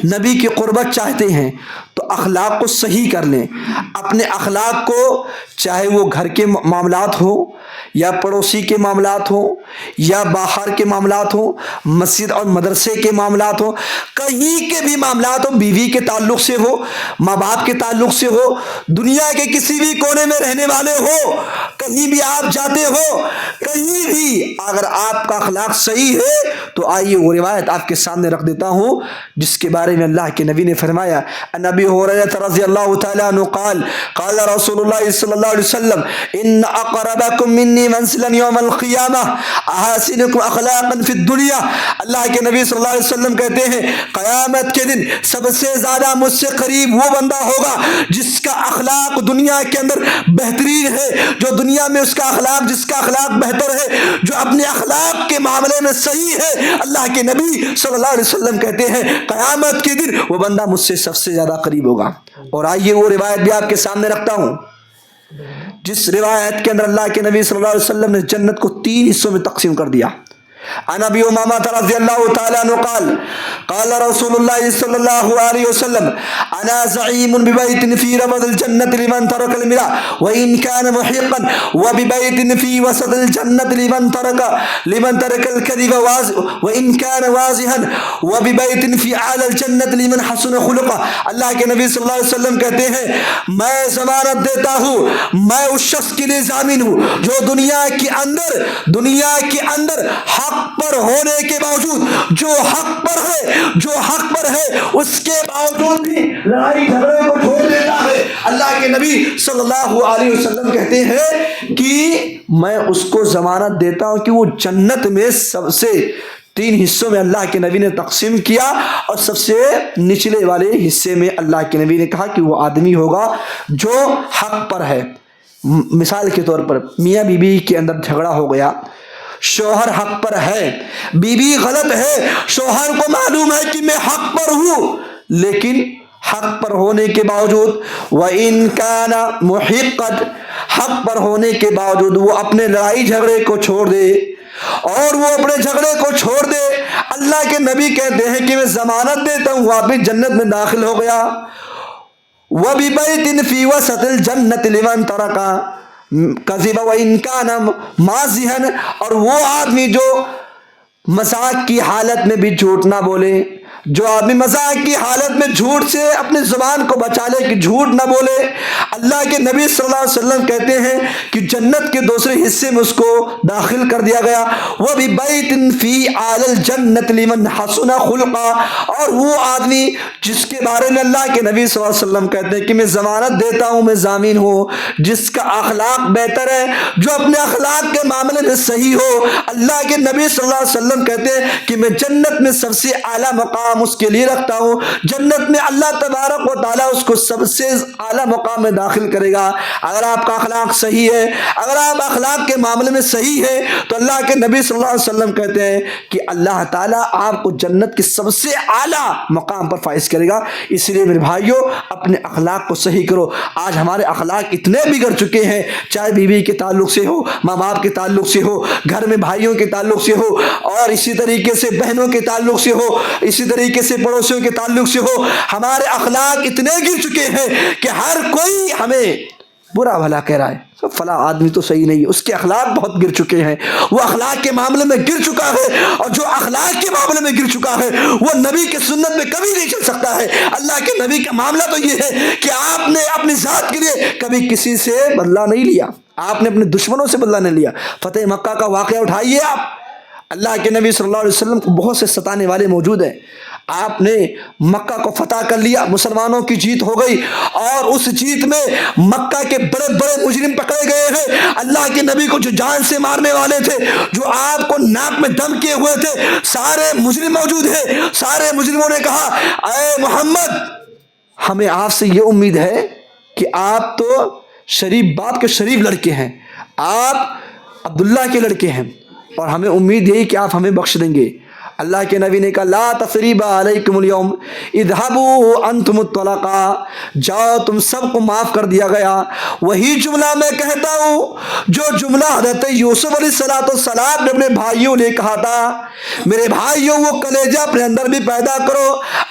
نبی کی قربت چاہتے ہیں، تو اخلاق کو صحیح کر لیں۔ اپنے اخلاق کو، چاہے وہ گھر کے معاملات ہوں یا پڑوسی کے معاملات ہوں یا باہر کے معاملات ہوں، مسجد اور مدرسے کے معاملات ہوں، کہیں کے بھی معاملات ہوں، بیوی کے تعلق سے ہو، ماں باپ کے تعلق سے ہو، دنیا کے کسی بھی کونے میں رہنے والے ہو، کہیں بھی آپ جاتے ہو، کہیں بھی اگر آپ کا اخلاق صحیح ہے تو آئیے وہ روایت آپ کے سامنے رکھ دیتا ہوں جس کے بارے میں اللہ کے نبی نے فرمایا۔ نبی ہریرہ رضی اللہ تعالیٰ عنہ قال قال رسول اللہ صلی اللہ علیہ وسلم ان اقربکم منی منزلا یوم القیامہ احاسنکم اخلاقا فی الدنیا۔ اللہ کے نبی صلی اللہ علیہ وسلم کہتے ہیں قیامت کے دن سب سے زیادہ مجھ سے قریب وہ بندہ ہوگا جس کا اخلاق دنیا کے اندر بہترین ہے، جو دنیا میں اس کا اخلاق، جس کا اخلاق بہتر ہے، جو اپنے اخلاق کے معاملے میں صحیح ہے۔ اللہ کے نبی صلی اللہ علیہ وسلم کہتے ہیں قیامت کے دن وہ بندہ مجھ سے سب سے زیادہ قریب ہوگا۔ اور آئیے وہ روایت بھی آپ کے سامنے رکھتا ہوں جس روایت کے اندر اللہ کے نبی صلی اللہ علیہ وسلم نے جنت کو 3 حصوں میں تقسیم کر دیا۔ عن ابی امامہ رضی اللہ تعالی عنہ قال قال رسول اللہ صلی اللہ علیہ وسلم انا زعیم ببیت فی ربض الجنة لمن ترک المراء وان كان محقا وببیت فی وسط الجنة لمن ترک الكذب وان كان واضحا وببیت فی اعلی الجنة لمن حسن خلقه۔ اللہ کے نبی صلی اللہ علیہ وسلم کہتے ہیں میں ضمانت دیتا ہوں، میں اس شخص کے لیے ضامن ہوں جو دنیا کے اندر حق پر ہونے کے باوجود، جو حق پر ہے اس کے باوجود بھی لڑائی جھگڑے کو چھوڑ دیتا ہے۔ اللہ کے نبی صلی اللہ علیہ وسلم کہتے ہیں کہ میں اس کو ضمانت دیتا ہوں کہ وہ جنت میں سب سے 3 حصوں میں اللہ کے نبی نے تقسیم کیا، اور سب سے نچلے والے حصے میں اللہ کے نبی نے کہا کہ وہ آدمی ہوگا جو حق پر ہے۔ مثال کے طور پر میاں بیوی کے اندر جھگڑا ہو گیا، شوہر حق پر ہے، بیوی غلط ہے، شوہر کو معلوم ہے کہ میں حق پر ہوں، لیکن حق پر ہونے کے باوجود وَإِن كَانَ مُحِقًّا، حق پر ہونے کے باوجود وہ اپنے لڑائی جھگڑے کو چھوڑ دے، اور وہ اپنے جھگڑے کو چھوڑ دے، اللہ کے نبی کہتے ہیں کہ میں ضمانت دیتا ہوں واپس جنت میں داخل ہو گیا۔ وَبِبَيْتٍ فِي وَسَطِ الْجَنَّةِ لِمَنْ تَرَكَ کذب وَإِن كَانَ مَازِحًا، اور وہ آدمی جو مذاق کی حالت میں بھی جھوٹ نہ بولے، جو آدمی مذاق کی حالت میں جھوٹ سے اپنی زبان کو بچا لے کہ جھوٹ نہ بولے، اللہ کے نبی صلی اللہ علیہ وسلم کہتے ہیں کہ جنت کے دوسرے حصے میں اس کو داخل کر دیا گیا۔ وَبِبَيْتٍ فِي أَعْلَى الْجَنَّةِ لِمَنْ حَسُنَ خُلُقًا، اور وہ آدمی جس کے بارے میں اللہ کے نبی صلی اللہ علیہ وسلم کہتے ہیں کہ میں ضمانت دیتا ہوں، میں ضامن ہوں، جس کا اخلاق بہتر ہے، جو اپنے اخلاق کے معاملے میں صحیح ہو۔ اللہ کے نبی صلی اللہ علیہ وسلم کہتے ہیں کہ میں جنت میں سب سے اعلیٰ مقام مقام اس کے لیے رکھتا ہوں، جنت میں اللہ تبارک و تعالیٰ اس کو سب سے اعلیٰ مقام میں داخل کرے گا۔ اگر آپ کا اخلاق صحیح ہے، اگر آپ اخلاق کے معاملے میں صحیح ہے، تو اللہ کے نبی صلی اللہ علیہ وسلم کہتے ہیں کہ اللہ تعالیٰ آپ کو جنت کے سب سے اعلیٰ مقام پر فائز کرے گا۔ اس لیے میرے بھائیوں، اپنے اخلاق کو صحیح کرو۔ آج ہمارے اخلاق اتنے بگڑ چکے ہیں، چاہے بیوی کے تعلق سے ہو، ماں باپ کے تعلق سے ہو، گھر میں بھائیوں کے تعلق سے ہو، اور اسی طریقے سے بہنوں کے تعلق سے ہو، اسی طریقے سے پڑوسیوں کے تعلق سے ہو، ہمارے اخلاق اتنے گر چکے ہیں کہ ہر کوئی ہمیں برا بھلا کہہ رہا ہے، فلاں آدمی تو صحیح نہیں، اس کے اخلاق بہت گر چکے ہیں، وہ اخلاق کے معاملے میں گر چکا ہے، اور جو اخلاق کے معاملے میں گر چکا ہے وہ نبی کے سنت میں کبھی نہیں چل سکتا ہے۔ اللہ کے نبی کا معاملہ تو یہ ہے کہ آپ نے اپنی ذات کے لیے کبھی کسی سے بدلہ نہیں لیا، آپ نے اپنے دشمنوں سے بدلہ نہیں لیا۔ فتح مکہ کا واقعہ اٹھائیے آپ، اللہ کے نبی صلی اللہ علیہ وسلم کو بہت سے ستانے والے موجود ہیں، آپ نے مکہ کو فتح کر لیا، مسلمانوں کی جیت ہو گئی، اور اس جیت میں مکہ کے بڑے بڑے مجرم پکڑے گئے ہیں۔ اللہ کے نبی کو جو جان سے مارنے والے تھے، جو آپ کو ناک میں دم کیے ہوئے تھے، سارے مجرم موجود ہیں۔ سارے مجرموں نے کہا، اے محمد، ہمیں آپ سے یہ امید ہے کہ آپ تو شریف باپ کے شریف لڑکے ہیں، آپ عبداللہ کے لڑکے ہیں، اور ہمیں امید یہی کہ آپ ہمیں بخش دیں گے۔ اللہ کے نبی نے کہا، لا تثریب علیکم اليوم اذهبوا انتم الطلقاء، جاؤ تم سب کو معاف کر دیا گیا۔ وہی جملہ میں کہتا ہوں جو جملہ حضرت یوسف علیہ السلام نے اپنے بھائیوں نے کہا تھا، میرے بھائیوں وہ کلیجہ اپنے اندر بھی پیدا کرو،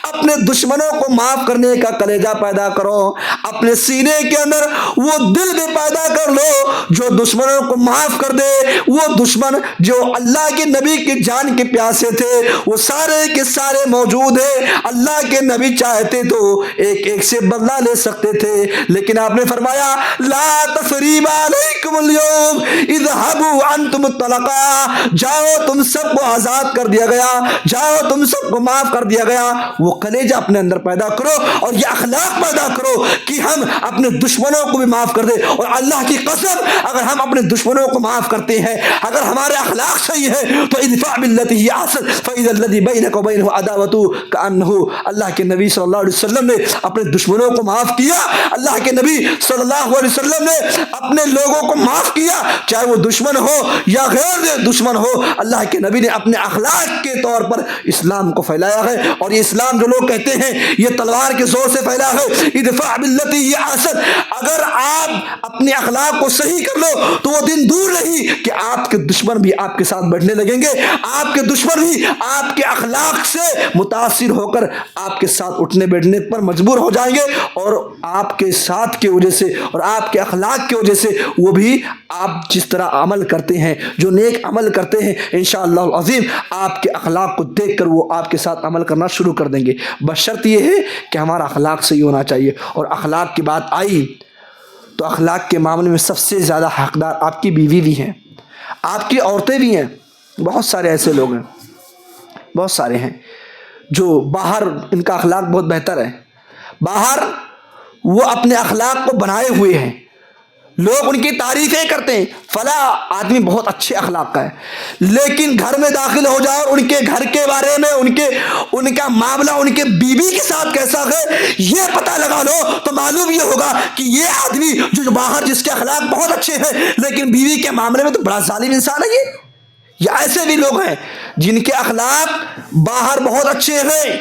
اپنے دشمنوں کو معاف کرنے کا کلیجہ پیدا کرو، اپنے سینے کے اندر وہ دل بھی پیدا کر لو جو دشمنوں کو معاف کر دے۔ وہ دشمن جو اللہ کے نبی کی جان کے پیاسے تھے، وہ سارے کے سارے موجود ہیں۔ اللہ کے نبی چاہتے تو ایک ایک سے بدلہ لے سکتے تھے، لیکن آپ نے فرمایا، لا تثریب علیکم اليوم اذهبوا انتم الطلقاء، جاؤ تم سب کو آزاد کر دیا گیا، جاؤ تم سب کو معاف کر دیا گیا۔ وہ کلیجہ اپنے اندر پیدا کرو، اور یہ اخلاق پیدا کرو کہ ہم اپنے دشمنوں کو بھی معاف کر دیں۔ اور اللہ کی قسم، اگر ہم اپنے دشمنوں کو معاف کرتے ہیں، اگر ہمارے اخلاق صحیح ہے، تو ادفع باللتی ہی احسن فاذا الذی بینک وبینہ عداوۃ کانہ، اللہ کے نبی صلی اللہ علیہ وسلم نے اپنے دشمنوں کو معاف کیا۔ اللہ کے نبی صلی اللہ علیہ وسلم نے اپنے لوگوں کو معاف کیا، چاہے وہ دشمن ہو یا غیر دشمن ہو۔ اللہ کے نبی نے اپنے اخلاق کے طور پر اسلام کو پھیلایا ہے، اور یہ اسلام جو لوگ کہتے ہیں یہ تلوار کے زور سے پھیلا ہے، ادفع باللتی ہی احسن، اگر آپ اپنے اخلاق کو صحیح کر لو تو وہ دن دور نہیں کہ آپ کے دشمن بھی آپ کے ساتھ بڑھنے لگیں گے، آپ کے دشمن بھی آپ کے اخلاق سے متاثر ہو کر آپ کے ساتھ اٹھنے بیٹھنے پر مجبور ہو جائیں گے، اور آپ کے ساتھ کی وجہ سے اور آپ کے اخلاق کی وجہ سے وہ بھی آپ جس طرح عمل کرتے ہیں، جو نیک عمل کرتے ہیں، انشاءاللہ العظیم آپ کے اخلاق کو دیکھ کر وہ آپ کے ساتھ عمل کرنا شروع کر دیں گے، بشرط یہ ہے کہ ہمارا اخلاق صحیح ہونا چاہیے۔ اور اخلاق کی بات آئی تو اخلاق کے معاملے میں سب سے زیادہ حقدار آپ کی بیوی بھی ہیں، آپ کی عورتیں بھی ہیں۔ بہت سارے ایسے لوگ ہیں، بہت سارے ہیں جو باہر ان کا اخلاق بہت بہتر ہے، باہر وہ اپنے اخلاق کو بنائے ہوئے ہیں، لوگ ان کی تعریفیں کرتے ہیں، فلاں آدمی بہت اچھے اخلاق کا ہے، لیکن گھر میں داخل ہو جاؤ اور ان کے گھر کے بارے میں ان کا معاملہ ان کے بیوی کے ساتھ کیسا ہے یہ پتہ لگا لو، تو معلوم یہ ہوگا کہ یہ آدمی جو باہر جس کے اخلاق بہت اچھے ہیں لیکن بیوی کے معاملے میں تو بڑا ظالم انسان ہے۔ یہ ایسے بھی لوگ ہیں جن کے اخلاق باہر بہت اچھے ہیں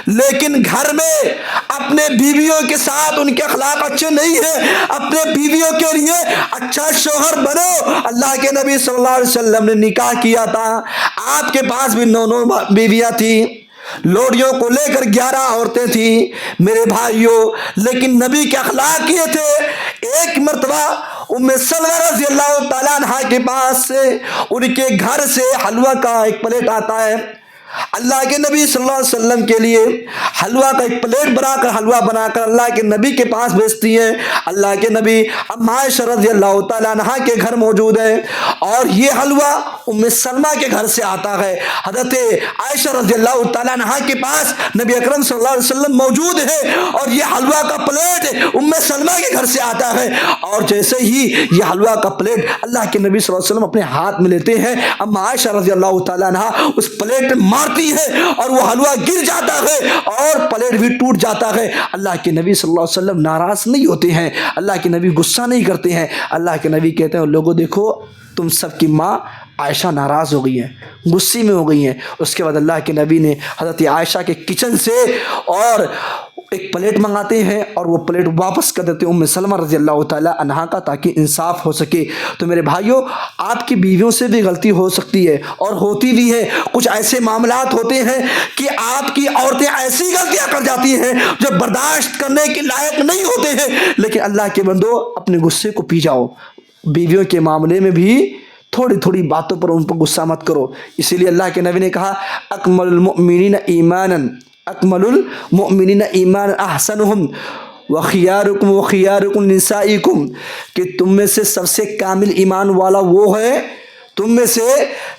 لیکن گھر میں اپنے بیویوں کے ساتھ ان کے اخلاق اچھے نہیں ہیں۔ اپنے بیویوں کے لیے اچھا شوہر بنو۔ اللہ کے نبی صلی اللہ علیہ وسلم نے نکاح کیا تھا، آپ کے پاس بھی 9 بیویاں تھیں، لوڑیوں کو لے کر 11 عورتیں تھیں میرے بھائیوں، لیکن نبی کے اخلاق یہ تھے۔ ایک مرتبہ ام سلمہ رضی اللہ تعالیٰ عنہ کے پاس سے ان کے گھر سے حلوہ کا ایک پلیٹ آتا ہے، اللہ کے نبی صلی اللہ علیہ وسلم کے لیے حلوہ کا ایک پلیٹ حلوہ بنا کر اللہ کے نبی کے پاس بھیجتی ہیں۔ اللہ کے نبی ام عائشہ رضی اللہ تعالیٰ عنہ کے گھر موجود ہے، اور یہ حلوہ ام سلمہ کے گھر سے آتا ہے۔ حضرت عائشہ رضی اللہ تعالیٰ عنہ کے پاس نبی اکرم صلی اللہ علیہ وسلم موجود ہے، اور یہ حلوہ کا پلیٹ ام سلمہ کے گھر سے آتا ہے، اور جیسے ہی یہ حلوہ کا پلیٹ اللہ کے نبی صلی اللہ علیہ وسلم اپنے ہاتھ میں لیتے ہیں، ام عائشہ رضی اللہ تعالیٰ عنہ اس پلیٹ مارتی ہے اور وہ حلوہ گر جاتا ہے اور پلیٹ بھی ٹوٹ جاتا ہے، اللہ کے نبی صلی اللہ علیہ وسلم ناراض نہیں ہوتے ہیں، اللہ کے نبی غصہ نہیں کرتے ہیں، اللہ کے نبی کہتے ہیں لوگوں دیکھو تم سب کی ماں عائشہ ناراض ہو گئی ہیں، غصے میں ہو گئی ہیں۔ اس کے بعد اللہ کے نبی نے حضرت عائشہ کے کچن سے اور ایک پلیٹ منگاتے ہیں اور وہ پلیٹ واپس کر دیتے ہیں ام سلمہ رضی اللہ تعالی عنہا کا، تاکہ انصاف ہو سکے۔ تو میرے بھائیوں، آپ کی بیویوں سے بھی غلطی ہو سکتی ہے اور ہوتی بھی ہے، کچھ ایسے معاملات ہوتے ہیں کہ آپ کی عورتیں ایسی غلطیاں کر جاتی ہیں جو برداشت کرنے کے لائق نہیں ہوتے ہیں، لیکن اللہ کے بندو اپنے غصے کو پی جاؤ، بیویوں کے معاملے میں بھی تھوڑی تھوڑی باتوں پر ان پر غصہ مت کرو۔ اسی لیے اللہ کے نبی نے کہا اکمل المؤمنین ایمانا، اکمل المؤمنین ایمانا احسنہم وخیارکم وخیارکم نسائکم، کہ تم میں سے سب سے کامل ایمان والا وہ ہے، تم میں سے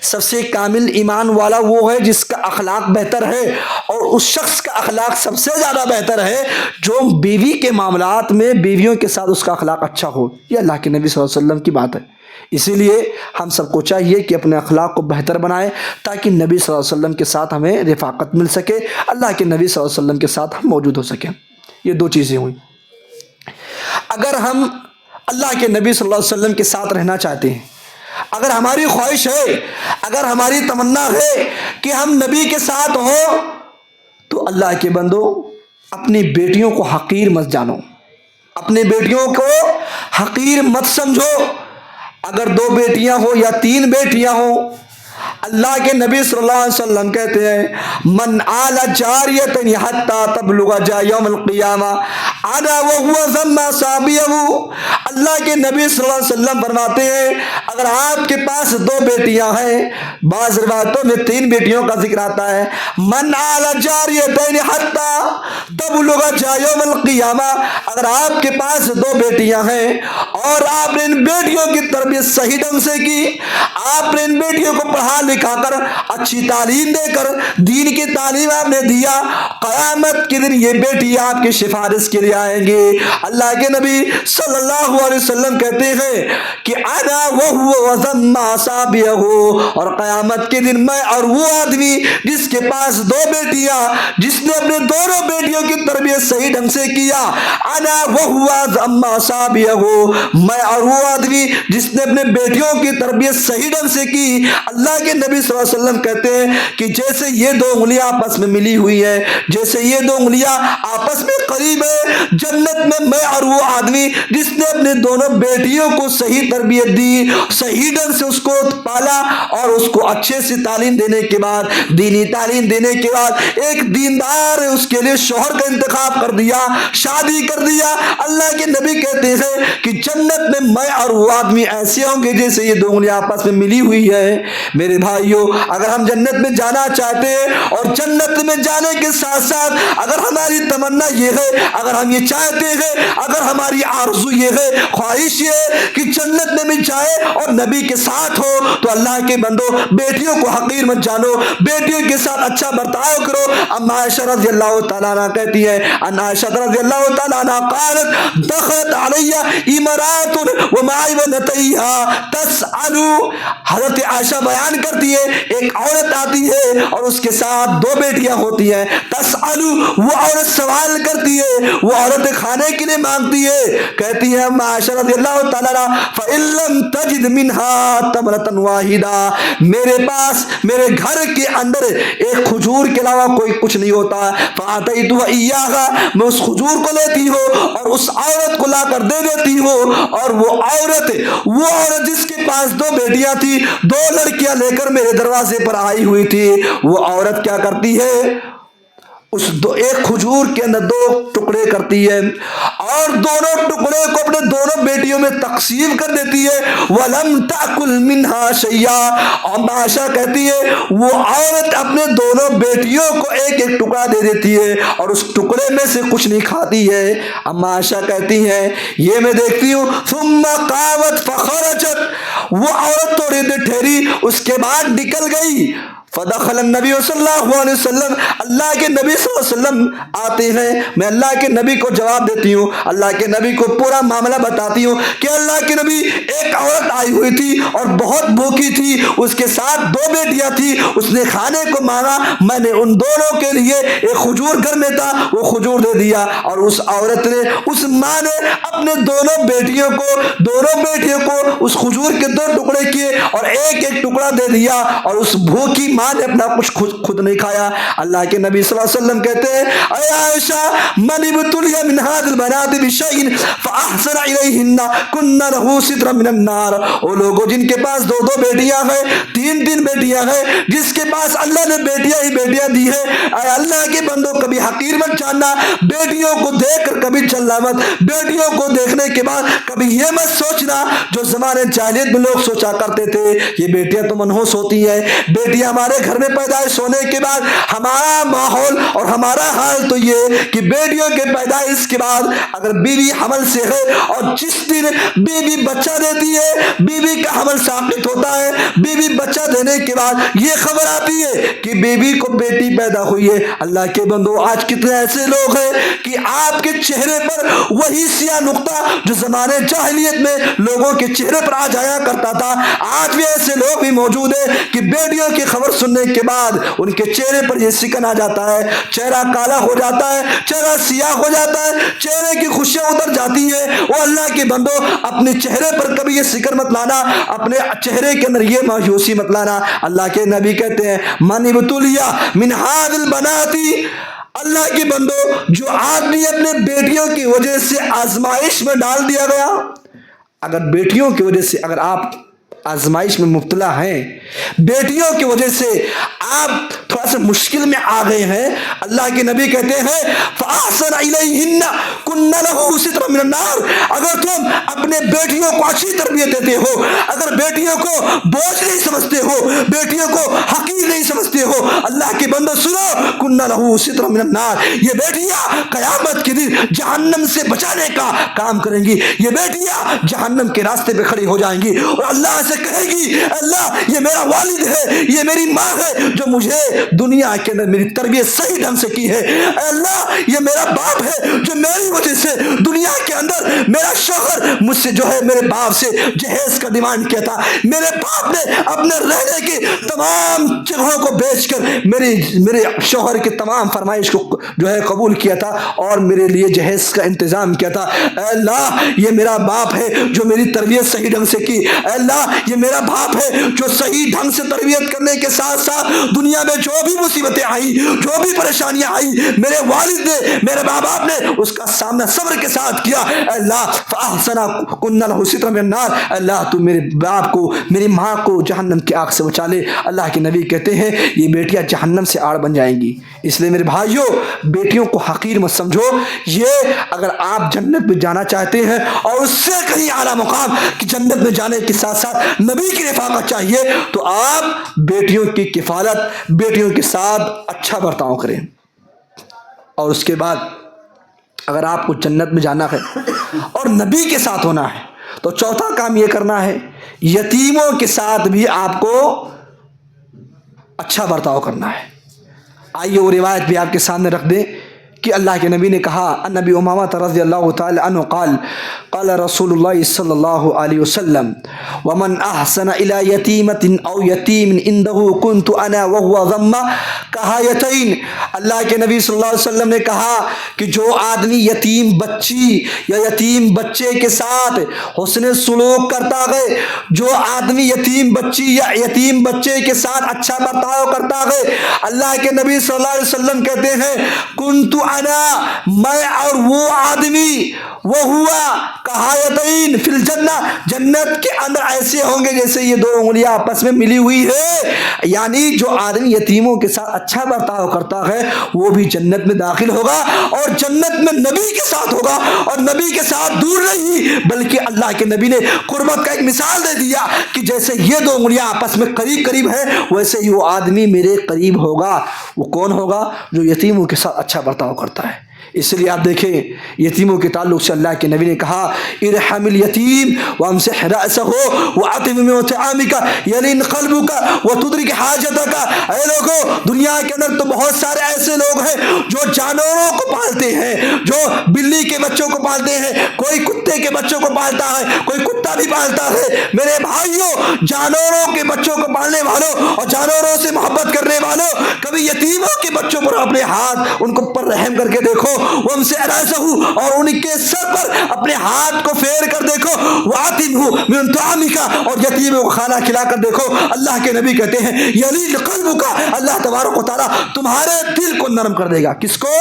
سب سے کامل ایمان والا وہ ہے جس کا اخلاق بہتر ہے، اور اس شخص کا اخلاق سب سے زیادہ بہتر ہے جو بیوی کے معاملات میں بیویوں کے ساتھ اس کا اخلاق اچھا ہو۔ یہ اللہ کے نبی صلی اللہ علیہ وسلم کی بات ہے۔ اسی لیے ہم سب کو چاہیے کہ اپنے اخلاق کو بہتر بنائیں تاکہ نبی صلی اللہ علیہ وسلم کے ساتھ ہمیں رفاقت مل سکے، اللہ کے نبی صلی اللہ علیہ وسلم کے ساتھ ہم موجود ہو سکیں۔ یہ دو چیزیں ہوئیں۔ اگر ہم اللہ کے نبی صلی اللہ علیہ وسلم کے ساتھ رہنا چاہتے ہیں، اگر ہماری خواہش ہے، اگر ہماری تمنا ہے کہ ہم نبی کے ساتھ ہوں، تو اللہ کے بندو اپنی بیٹیوں کو حقیر مت جانو، اپنی بیٹیوں کو حقیر مت سمجھو۔ اگر 2 بیٹیاں ہو یا 3 بیٹیاں ہوں، اللہ کے نبی صلی اللہ علیہ وسلم کہتے ہیں من آل جاریۃ حتی تبلغ یوم القیامہ انا وہو ذم اصابعہ۔ اللہ کے نبی صلی اللہ علیہ وسلم فرماتے ہیں اگر آپ کے پاس 2 بیٹیاں ہیں، بعض روایتوں میں 3 بیٹیوں کا ذکر آتا ہے، من آل جاریۃ حتی تبلغ یوم القیامہ، اگر آپ کے پاس 2 بیٹیاں ہیں اور آپ نے ان بیٹیوں کی تربیت صحیح ڈھنگ سے کی، آپ نے ان بیٹیوں کو پڑھا لکھا کر اچھی تعلیم دے کر دین کی تعلیم آپ نے دیا، قیامت کے دن یہ بیٹی آپ کی سفارش کے لیے آئیں گے۔ اللہ کے نبی صلی اللہ علیہ وسلم کہتے ہیں کہ انا وہو وذم اصابعہ، اور قیامت کے دن میں اور وہ آدمی جس کے پاس 2 بیٹیاں، جس نے اپنے دونوں بیٹیوں کی تربیت صحیح ڈھنگ سے کیا، انا وہو وذم اصابعہ، میں اور وہ آدمی جس نے اپنے بیٹیوں کی تربیت صحیح ڈھنگ سے کی، اللہ کے نبی صلی اللہ علیہ وسلم کہتے ہیں کہ جیسے یہ 2 انگلیاں آپس میں ملی ہوئی ہیں، جیسے یہ 2 انگلیاں آپس میں قریب ہے، جنت میں اور وہ آدمی جس نے اپنے دونوں بیٹیوں کو صحیح تربیت دی، صحیح ڈھنگ سے اس کو پالا اور اس کو اچھے سے تعلیم دینے کے بعد، دینی تعلیم دینے کے بعد ایک دیندار اس کے لیے شوہر کا انتخاب کر دیا، شادی کر دیا، اللہ کے نبی کہتے ہیں کہ جنت میں اور وہ آدمی ایسے ہوں گے جیسے یہ 2 انگلیاں آپس میں ملی ہوئی ہے۔ میرے بھائیوں، اگر ہم جنت میں جانا چاہتے ہیں اور جنت میں جانے کے ساتھ ساتھ اگر ہماری تمنا یہ ہے، اگر ہم یہ چاہتے ہیں، اگر ہماری آرزو یہ ہے، خواہش یہ ہے کہ جنت میں بھی جائے اور نبی کے ساتھ ہو، تو اللہ کے بندو بیٹیوں کو حقیر مت جانو، بیٹیوں کے ساتھ اچھا برتاؤ کرو۔ اما عائشہ رضی اللہ تعالیٰ عنہ کہتی ہے ان عائشہ رضی اللہ تعالیٰ عنہ قالت دخلت علی امرأۃ ومعی بنتیہا تسأل، حضرت عائشہ بیان کرتی ہے ایک عورت آتی ہے اور اس کے ساتھ 2 بیٹیاں ہوتی ہیں، تسأل، وہ عورت سوال کرتی ہے، وہ عورت کھانے کے لیے مانگتی ہے، کہتی ہے عائشہ رضی اللہ تعالیٰ عنہ فإن لم تجد منها تمرة واحدة، میرے پاس میرے گھر کے اندر ایک کھجور کے علاوہ کوئی کچھ نہیں ہوتا، فأتيتها إياها، میں اس کھجور کو لیتی ہوں اور اس عورت کو لا کر دے دیتی ہوں، اور وہ عورت جس کے پاس 2 بیٹیاں تھی، 2 لڑکیاں لے کر میرے دروازے پر آئی ہوئی تھی، وہ عورت کیا کرتی ہے، اس ایک کھجور کے اندر 2 ٹکڑے کرتی ہے اور دونوں ٹکڑے کو اپنے دونوں بیٹیوں میں تقسیم کر دیتی ہے، وَلَمْ تَأْكُلْ مِنْهَا شَيْئًا، اور عائشہ کہتی ہے وہ عورت اپنے دونوں بیٹیوں کو ایک ایک ٹکڑا دے دیتی ہے اور اس ٹکڑے میں سے کچھ نہیں کھاتی ہے۔ اما عائشہ کہتی ہیں یہ میں دیکھتی ہوں ثُمَّ قَامَتْ فَخَرَجَتْ، وہ عورت تھوڑی دیر ٹھہری، اس کے بعد نکل گئی، فدخل النبی صلی اللہ علیہ وسلم، اللہ کے نبی صلی اللہ علیہ وسلم آتے ہیں، میں اللہ کے نبی کو جواب دیتی ہوں، اللہ کے نبی کو پورا معاملہ بتاتی ہوں کہ اللہ کے نبی ایک عورت آئی ہوئی تھی اور بہت بھوکی تھی، اس کے ساتھ 2 بیٹیاں تھی، اس نے کھانے کو مانگا، میں نے ان دونوں کے لیے ایک کھجور گھر میں تھا وہ کھجور دے دیا، اور اس عورت نے، اس ماں نے اپنے دونوں بیٹیوں کو اس کھجور کے 2 ٹکڑے کیے اور ایک ٹکڑا دے دیا، اور اس بھوکی ماں نے اپنا کچھ خود نہیں کھایا۔ اللہ کے نبی صلی اللہ علیہ وسلم کہتے ہیں اے عائشہ من ابتلی من هذه البنات بشيء فاحسن الیہن کن له سترا من النار، وہ لوگوں جن کے پاس 2 بیٹیاں ہیں، 3 بیٹیاں ہیں، جس کے پاس اللہ نے بیٹیاں ہی بیٹیاں دی ہے، اے اللہ کے بندوں کبھی حقیر مت جاننا، بیٹیوں کو دیکھ کر کبھی چلنا مت، بیٹیوں کو دیکھنے کے بعد کبھی یہ مت سوچنا جو زمانے جاہلیت میں لوگ سوچا کرتے تھے یہ بیٹیاں تو منحوس ہوتی ہیں، بیٹیاں ہمارے گھر میں پیدائش ہونے کے بعد ہمارا ماحول اور ہمارا حال تو یہ کہ بیٹیوں کے پیدائش کے بعد اگر بیوی حمل سے ہے اور جس دن بیوی بچہ دیتی ہے، بیوی کا حمل ثابت ہوتا ہے، بیوی بچہ دینے کے بعد یہ خبر آتی ہے کہ بیوی کو بیٹی پیدا ہوئی ہے۔ اللہ کے بندو آج کتنے ایسے لوگ ہیں کہ آپ کے چہرے پر وہی سیاہ نقطہ جو زمانے جاہلیت میں لوگوں کے چہرے پر آ جایا کرتا تھا، آج بھی ایسے لوگ بھی موجود ہیں کہ بیٹیوں کی خبر سننے کے بعد ان کے چہرے پر یہ سکن آ جاتا ہے، چہرہ کالا ہو جاتا ہے، چہرہ سیاہ ہو جاتا ہے، چہرے کی خوشیاں اتر جاتی ہیں۔ وہ اللہ کے بندو اپنے چہرے پر کبھی یہ سکن مت لانا، اپنے چہرے کے اندر یہ مایوسی مت لانا۔ اللہ کے نبی کہتے ہیں من ابتلیا من هذه البنات، اللہ کے بندو جو آدمی اپنے بیٹیوں کی وجہ سے آزمائش میں ڈال دیا گیا، اگر بیٹیوں کی وجہ سے اگر آپ آزمائش میں مبتلا ہیں، بیٹیوں کی وجہ سے آپ تھوڑا سا مشکل میں آ گئے ہیں، اللہ کے نبی کہتے ہیں فَأَحْسَنَ إِلَيْهِنَّ كُنَّ لَهُ سِتْرًا مِنَ النَّارِ، اگر تم اپنے بیٹیوں کو اچھی تربیت دیتے ہو، اگر بیٹیوں کو بوجھ نہیں سمجھتے ہو، بیٹیوں کو حقیر نہیں سمجھتے ہو، اللہ کے بندو سنو كُنَّ لَهُ سِتْرًا مِنَ النَّارِ، یہ بیٹیاں قیامت کے دن جہنم سے بچانے کا کام کریں گی، یہ بیٹیاں جہنم کے راستے پہ کھڑی ہو جائیں گی اور اللہ سے کہے گی اللہ یہ میرا والد ہے، یہ میری ماں ہے جو مجھے دنیا کے اندر میری تربیت صحیح ڈھنگ سے کی ہے، اللہ یہ میرا باپ ہے جو میری وجہ سے دنیا کے اندر میرا شوہر مجھ سے جو ہے میرے باپ سے جہیز کا ڈیمانڈ کیا تھا، میرے باپ نے اپنے رہنے کی تمام جگہوں کو بیچ کر میرے شوہر کی تمام فرمائش کو جو ہے قبول کیا تھا اور میرے لیے جہیز کا انتظام کیا تھا، اے اللہ یہ میرا باپ ہے جو میری تربیت صحیح ڈھنگ سے کی، اے اللہ یہ میرا باپ ہے جو صحیح ڈھنگ سے تربیت کرنے کے ساتھ ساتھ دنیا میں جو بھی مصیبتیں آئی، جو بھی پریشانیاں آئی، میرے والد نے میرے ماں باپ نے اس کا سامنا صبر کے ساتھ کیا، اے اللہ فاحسنا کن لہ سترا من النار، اے اللہ تو میرے باپ کو میری ماں کو جہنم کی آگ سے بچا لے۔ اللہ کے نبی کہتے ہیں یہ بیٹیاں جہنم سے آڑ بن جائیں گی، اس لیے میرے بھائیوں بیٹیوں کو حقیر مت سمجھو، یہ اگر آپ جنت میں جانا چاہتے ہیں اور اس سے کہیں اعلیٰ مقام کہ جنت میں جانے کے ساتھ ساتھ نبی کی رفاقت چاہیے تو آپ بیٹیوں کی کفالت، بیٹیوں کے ساتھ اچھا برتاؤ کریں، اور اس کے بعد اگر آپ کو جنت میں جانا ہے اور نبی کے ساتھ ہونا ہے تو چوتھا کام یہ کرنا ہے یتیموں کے ساتھ بھی آپ کو اچھا برتاؤ کرنا ہے۔ آئیے وہ روایت بھی آپ کے سامنے رکھ دیں کہ اللہ کے نبی نے کہا، نبی امامہ رضی اللہ تعالی عنہ قال قال رسول اللہ صلی اللہ علیہ وسلم ومن احسن الى یتیمۃ او یتیم عنده كنت انا وهو ضم کہایتین، اللہ کے نبی صلی اللہ علیہ وسلم نے کہا کہ جو آدمی یتیم بچی یا یتیم بچے کے ساتھ حسن سلوک کرتا گئے، جو آدمی یتیم بچی یا یتیم بچے کے ساتھ اچھا برتاؤ کرتا گئے، اللہ کے نبی صلی اللہ علیہ وسلم کہتے ہیں کنت انا میں اور وہ آدمی وہ ہوا کہایتین فی الجنہ، جنت کے اندر ایسے ہوں گے جیسے یہ 2 انگلیاں آپس میں ملی ہوئی ہے، یعنی جو آدمی یتیموں کے ساتھ اچھا برتاؤ کرتا ہے وہ بھی جنت میں داخل ہوگا اور جنت میں نبی کے ساتھ ہوگا، اور نبی کے ساتھ دور نہیں بلکہ اللہ کے نبی نے قربت کا ایک مثال دے دیا کہ جیسے یہ 2 انگلیاں آپس میں قریب قریب ہیں ویسے ہی وہ آدمی میرے قریب ہوگا۔ وہ کون ہوگا؟ جو یتیموں کے ساتھ اچھا برتاؤ کرتا ہے۔ اس لیے آپ دیکھیں یتیموں کے تعلق سے اللہ کے نبی نے کہا ارحم الیتیم وامسح رأسہ وعطف من طعامک یلین قلبک وتدرک حاجتک۔ اے لوگوں، دنیا کے اندر تو بہت سارے ایسے لوگ ہیں جو جانوروں کو پالتے ہیں، جو بلی کے بچوں کو پالتے ہیں، کوئی کتے کے بچوں کو پالتا ہے، کوئی کتا بھی پالتا ہے۔ میرے بھائیوں، جانوروں کے بچوں کو پالنے والوں اور جانوروں سے محبت کرنے والوں، کبھی یتیموں کے بچوں پر اپنے ہاتھ ان کو پر رحم کر کے دیکھو، وہ ہم سے ارائسہ اور ان کے سر پر اپنے ہاتھ کو پھیر کر دیکھو، وَعَطِمْهُ مِنْ طَعَامِكَ، اور یتیموں کو کھانا کھلا کر دیکھو۔ اللہ کے نبی کہتے ہیں یلین قلبک، اللہ تبارک و تعالیٰ تمہارے دل کو نرم کر دے گا۔ کس کو؟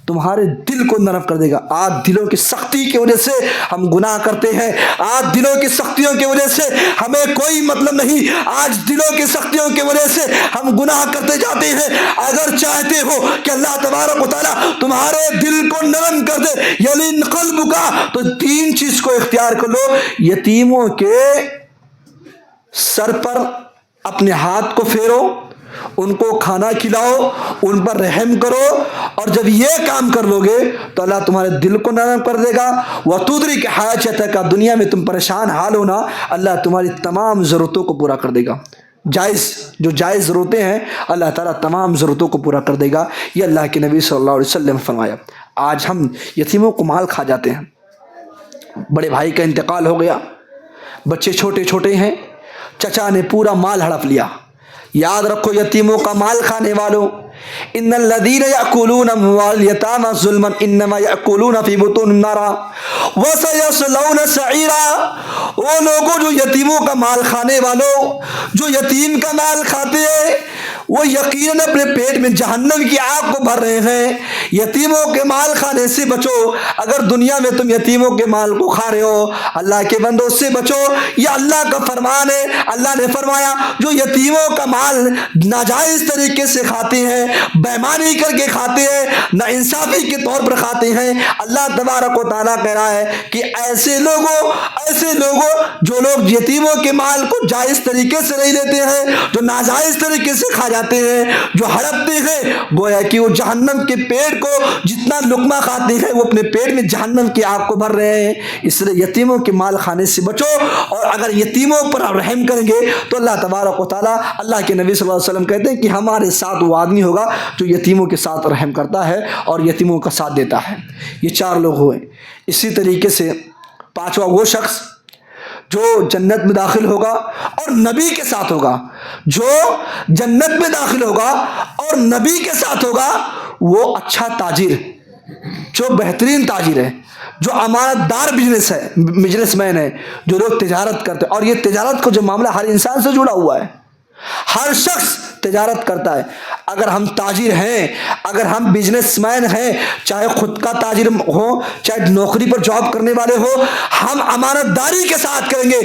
تمہارے دل کو نرم کر دے گا۔ آج دلوں کی سختی کی وجہ سے ہم گناہ کرتے ہیں، آج دلوں کی سختیوں کی وجہ سے ہمیں کوئی مطلب نہیں، آج دلوں کی سختیوں کی وجہ سے ہم گناہ کرتے جاتے ہیں۔ اگر چاہتے ہو کہ اللہ تبارک و تعالیٰ تمہارے دل کو نرم کر دے، یلین قلبک، تو تین چیز کو اختیار کر لو۔ یتیموں کے سر پر اپنے ہاتھ کو پھیرو، ان کو کھانا کھلاؤ، ان پر رحم کرو، اور جب یہ کام کر لو گے تو اللہ تمہارے دل کو نرم کر دے گا۔ وَتُدْرِكْ حَاجَتَكَ، دنیا میں تم پریشان حال ہونا، اللہ تمہاری تمام ضرورتوں کو پورا کر دے گا۔ جو جائز ضرورتیں ہیں اللہ تعالیٰ تمام ضرورتوں کو پورا کر دے گا۔ یہ اللہ کے نبی صلی اللہ علیہ وسلم نے فرمایا۔ آج ہم یتیموں کو مال کھا جاتے ہیں۔ بڑے بھائی کا انتقال ہو گیا، بچے چھوٹے چھوٹے ہیں، چچا نے پورا مال ہڑپ لیا۔ یاد رکھو یتیموں کا مال کھانے والوں، ان الذین یأکلون اموال الیتامی ظلما انما یأکلون فی بطونہم نارا وسیصلون سعیرا۔ وہ لوگوں جو یتیموں کا مال کھانے والوں، جو یتیم کا مال کھاتے ہیں، وہ یقیناً اپنے پیٹ میں جہنم کی آگ کو بھر رہے ہیں۔ یتیموں کے مال کھانے سے بچو۔ اگر دنیا میں تم یتیموں کے مال کو کھا رہے ہو، اللہ کے بندوں سے بچو، یہ اللہ کا فرمان ہے۔ اللہ نے فرمایا جو یتیموں کا مال ناجائز طریقے سے کھاتے ہیں، بے ایمانی کر کے کھاتے ہیں، نا انصافی کے طور پر کھاتے ہیں، اللہ تبارک و تعالیٰ کہہ رہا ہے کہ ایسے لوگوں جو لوگ یتیموں کے مال کو جائز طریقے سے نہیں لیتے ہیں، جو ناجائز طریقے سے کھا جاتے ہیں، جو ہڑپتے ہیں، گویا کہ وہ جہنم کے پیٹ کو جتنا لقمہ کھاتے ہیں وہ اپنے پیٹ میں جہنم کی آگ کو بھر رہے ہیں۔ اس لیے یتیموں کے مال کھانے سے بچو، اور اگر یتیموں پر رحم کریں گے تو اللہ تبارک و تعالیٰ، اللہ کے نبی صلی اللہ علیہ وسلم کہتے ہیں کہ ہمارے ساتھ وہ آدمی ہوگا جو یتیموں کے ساتھ رحم کرتا ہے اور یتیموں کا ساتھ دیتا ہے۔ یہ چار لوگ ہوئے۔ اسی طریقے سے پانچواں وہ شخص جو جنت میں داخل ہوگا اور نبی کے ساتھ ہوگا، جو جنت میں داخل ہوگا اور نبی کے ساتھ ہوگا، وہ اچھا تاجر، جو بہترین تاجر ہے، جو امانت دار بزنس مین ہے، جو لوگ تجارت کرتے ہیں۔ اور یہ تجارت کو جو معاملہ ہر انسان سے جڑا ہوا ہے، ہر شخص تجارت کرتا ہے۔ اگر ہم تاجر ہیں، اگر ہم بزنس مین ہیں، چاہے خود کا تاجر ہو، چاہے نوکری پر جاب کرنے والے ہو، ہم امانت داری کے ساتھ کریں گے۔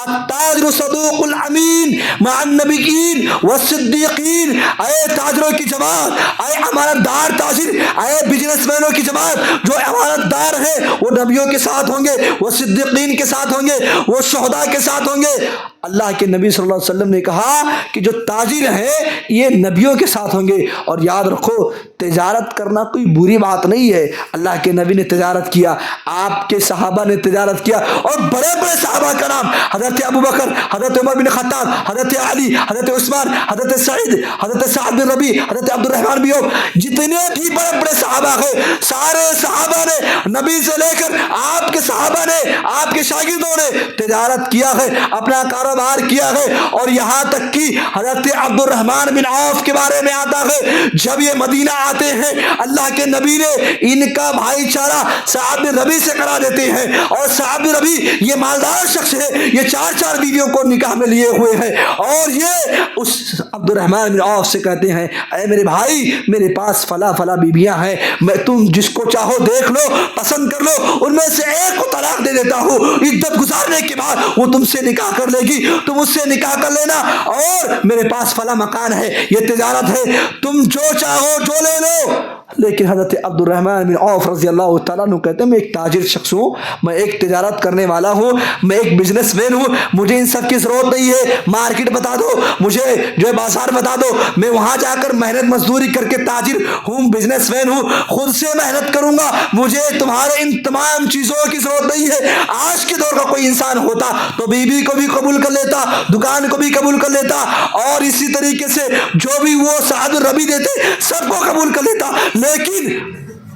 التاجر صدوق الامین مع النبیین والصدیقین۔ اے تاجروں کی جماعت، اے امانت دار تاجر، اے بزنس مینوں کی جماعت، جو امانت دار ہیں وہ نبیوں کے ساتھ ہوں گے، وہ صدیقین کے ساتھ ہوں گے، وہ شہداء کے ساتھ ہوں گے۔ اللہ کے نبی صلی اللہ علیہ وسلم نے کہا کہ جو تاجر ہیں یہ نبیوں کے ساتھ ہوں گے۔ اور یاد رکھو تجارت کرنا کوئی بری بات نہیں ہے۔ اللہ کے نبی نے تجارت کیا، آپ کے صحابہ نے تجارت کیا، اور بڑے بڑے صحابہ کا نام حضرت ابوبکر، حضرت عمر بن خطاب، حضرت علی، حضرت عثمان، حضرت سعید، حضرت سعد بن ربیع، حضرت عبد الرحمن بن عوف، جتنے بھی بڑے بڑے صحابہ ہیں، سارے صحابہ نے نبی سے لے کر آپ کے صحابہ نے، آپ کے شاگردوں نے تجارت کیا ہے، اپنا کاروبار کیا ہے۔ اور یہاں تک کہ حضرت عبد الرحمن بن عوف کے بارے میں آتا ہے، جب یہ مدینہ آتے ہیں اللہ کے نبی نے ان کا بھائی چارہ سعد بن ربیع سے کرا دیتے ہیں، اور سعد بن ربیع یہ مالدار شخص ہے، یہ چار بیویوں کو نکاح میں لیے ہوئے ہیں، اور یہ اس عبد الرحمن بن عوف سے کہتے ہیں اے میرے بھائی میرے پاس فلاں بیویاں ہیں، میں تم جس کو چاہو دیکھ لو، پسند کر لو، ان میں سے ایک کو طلاق دے دیتا ہوں، عدت گزارنے کے بعد وہ تم سے نکاح کر لے گی، تم اس سے نکاح کر لینا، اور میرے پاس فلاں مکان ہے، یہ تجارت ہے، تم جو چاہو جو لے لو۔ لیکن حضرت عبدالرحمن بن عوف رضی اللہ تعالیٰ عنہ کہتے ہیں میں ایک تاجر شخص ہوں، میں ایک تجارت کرنے والا ہوں، میں ایک بزنس مین ہوں، مجھے ان سب کی ضرورت نہیں ہے، مارکیٹ بتا دو مجھے، جو ہے بازار بتا دو، میں وہاں جا کر محنت مزدوری کر کے تاجر ہوں، بزنس مین ہوں، خود سے محنت کروں گا، مجھے تمہارے ان تمام چیزوں کی ضرورت نہیں ہے۔ آج کے دور کا کوئی انسان ہوتا تو بیوی کو بھی قبول کر لیتا، دکان کو بھی قبول کر لیتا، اور اسی طریقے سے جو بھی وہ سعد الربی دیتے سب کو قبول کر لیتا، لیکن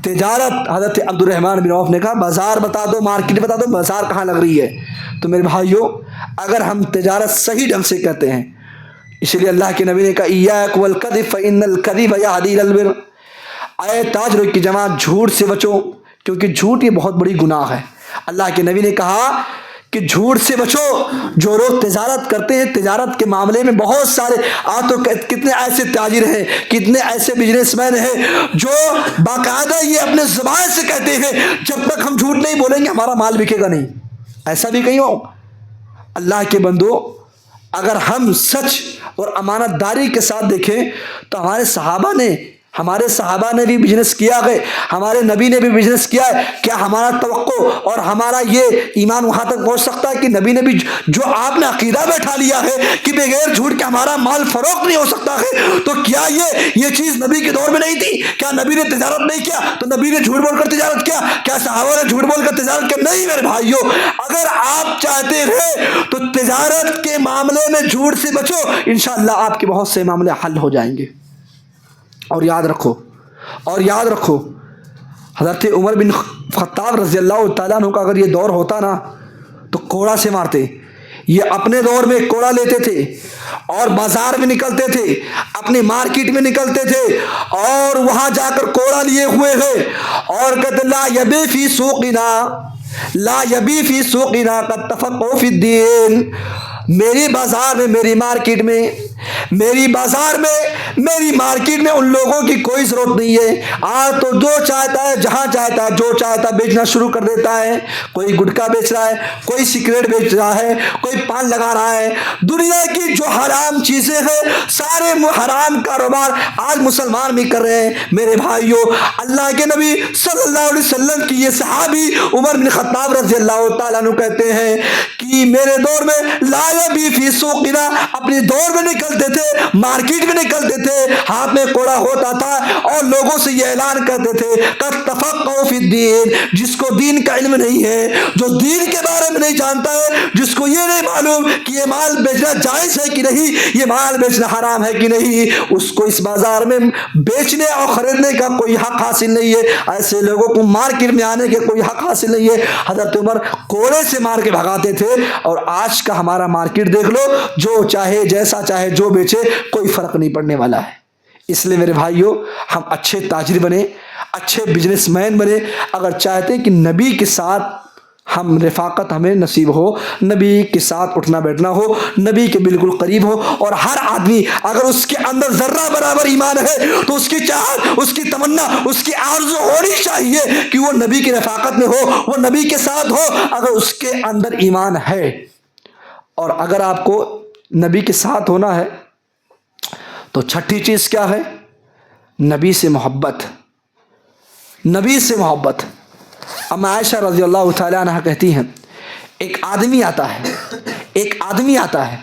تجارت حضرت عبدالرحمن بن عوف نے کہا بازار بتا دو، مارکیٹ بتا دو، بازار کہاں لگ رہی ہے۔ تو میرے بھائیوں، اگر ہم تجارت صحیح ڈھنگ سے کرتے ہیں، اس لیے اللہ کے نبی نے کہا ایاک والکذب فإن الکذب یہدی الی البر، اے تاجروں کی جماعت جھوٹ سے بچو، کیونکہ جھوٹ یہ بہت بڑی گناہ ہے۔ اللہ کے نبی نے کہا کہ جھوٹ سے بچو۔ جو لوگ تجارت کرتے ہیں، تجارت کے معاملے میں بہت سارے تو کتنے ایسے تاجر ہیں، کتنے ایسے بزنس مین ہیں جو باقاعدہ یہ اپنے زبان سے کہتے ہیں جب تک ہم جھوٹ نہیں بولیں گے ہمارا مال بکے گا نہیں۔ ایسا بھی کہیں ہو؟ اللہ کے بندو، اگر ہم سچ اور امانت داری کے ساتھ دیکھیں تو ہمارے صحابہ نے بھی بزنس کیا ہے، ہمارے نبی نے بھی بزنس کیا ہے۔ کیا ہمارا توقع اور ہمارا یہ ایمان وہاں تک پہنچ سکتا ہے کہ نبی نے بھی جو آپ نے عقیدہ بیٹھا لیا ہے کہ بغیر جھوٹ کے ہمارا مال فروخت نہیں ہو سکتا ہے، تو کیا یہ چیز نبی کے دور میں نہیں تھی؟ کیا نبی نے تجارت نہیں کیا تو نبی نے جھوٹ بول کر تجارت کیا؟ کیا صحابہ نے جھوٹ بول کر تجارت کیا؟ نہیں میرے بھائیوں، اگر آپ چاہتے ہیں تو تجارت کے معاملے میں جھوٹ سے بچو، انشاءاللہ آپ کے بہت سے معاملے حل ہو جائیں گے۔ اور یاد رکھو حضرت عمر بن خطاب رضی اللہ تعالیٰ عنہ کا اگر یہ دور ہوتا نا تو کوڑا سے مارتے۔ یہ اپنے دور میں کوڑا لیتے تھے اور بازار میں نکلتے تھے، اپنی مارکیٹ میں نکلتے تھے اور وہاں جا کر کوڑا لیے ہوئے ہیں اور کہتے لا یبی فی سوقنا قد تفقهوا فی الدین، میری بازار میں، میری مارکیٹ میں ان لوگوں کی کوئی ضرورت نہیں ہے۔ آج تو جو چاہتا ہے، جہاں چاہتا ہے، جو چاہتا ہے بیچنا شروع کر دیتا ہے۔ کوئی گٹکا بیچ رہا ہے، کوئی سگریٹ بیچ رہا ہے، کوئی پان لگا رہا ہے۔ دنیا کی جو حرام چیزیں ہیں، سارے حرام کاروبار آج مسلمان بھی کر رہے ہیں۔ میرے بھائیوں، اللہ کے نبی صلی اللہ علیہ وسلم کی یہ صحابی عمر بن خطاب رضی اللہ تعالیٰ عنہ کہتے ہیں کہ میرے دور میں لا یبی فی سوقنا، اپنے دور میں نکلتے تھے، مارکیٹ میں نکلتے تھے، ہاتھ میں کوڑا ہوتا تھا اور لوگوں سے یہ اعلان کرتے تھے قد تفقهوا فی الدین، جس کو دین کا علم نہیں ہے، جو دین کے بارے میں نہیں جانتا ہے، جس کو یہ نہیں معلوم کہ یہ مال بیچنا جائز ہے کہ نہیں، یہ مال بیچنا حرام ہے کہ نہیں، اس کو اس بازار میں بیچنے اور خریدنے کا کوئی حق حاصل نہیں ہے۔ ایسے لوگوں کو مارکیٹ میں آنے کے کوئی حق حاصل نہیں ہے۔ حضرت عمر کوڑے سے مار کے بھگاتے تھے، اور آج کا ہمارا مارکیٹ دیکھ لو، جو چاہے جیسا چاہے جو بیچے، کوئی فرق نہیں پڑنے والا ہے۔ اس لیے میرے بھائیوں، ہم اچھے تاجر بنے، اچھے بزنس مین بنے، اگر چاہتے کہ نبی کے ساتھ ہم رفاقت ہمیں نصیب ہو، نبی کے ساتھ اٹھنا بیٹھنا ہو، نبی کے بالکل قریب ہو، اور ہر آدمی اگر اس کے اندر ذرہ برابر ایمان ہے تو اس کی چاہت، اس کی تمنا، اس کی آرزو ہونی چاہیے کہ وہ نبی کی رفاقت میں ہو، وہ نبی کے ساتھ ہو، اگر اس کے اندر ایمان ہے۔ اور اگر آپ کو نبی کے ساتھ ہونا ہے تو چھٹی چیز کیا ہے؟ نبی سے محبت، نبی سے محبت۔ ام عائشہ رضی اللہ تعالیٰ عنہ کہتی ہیں ایک آدمی آتا ہے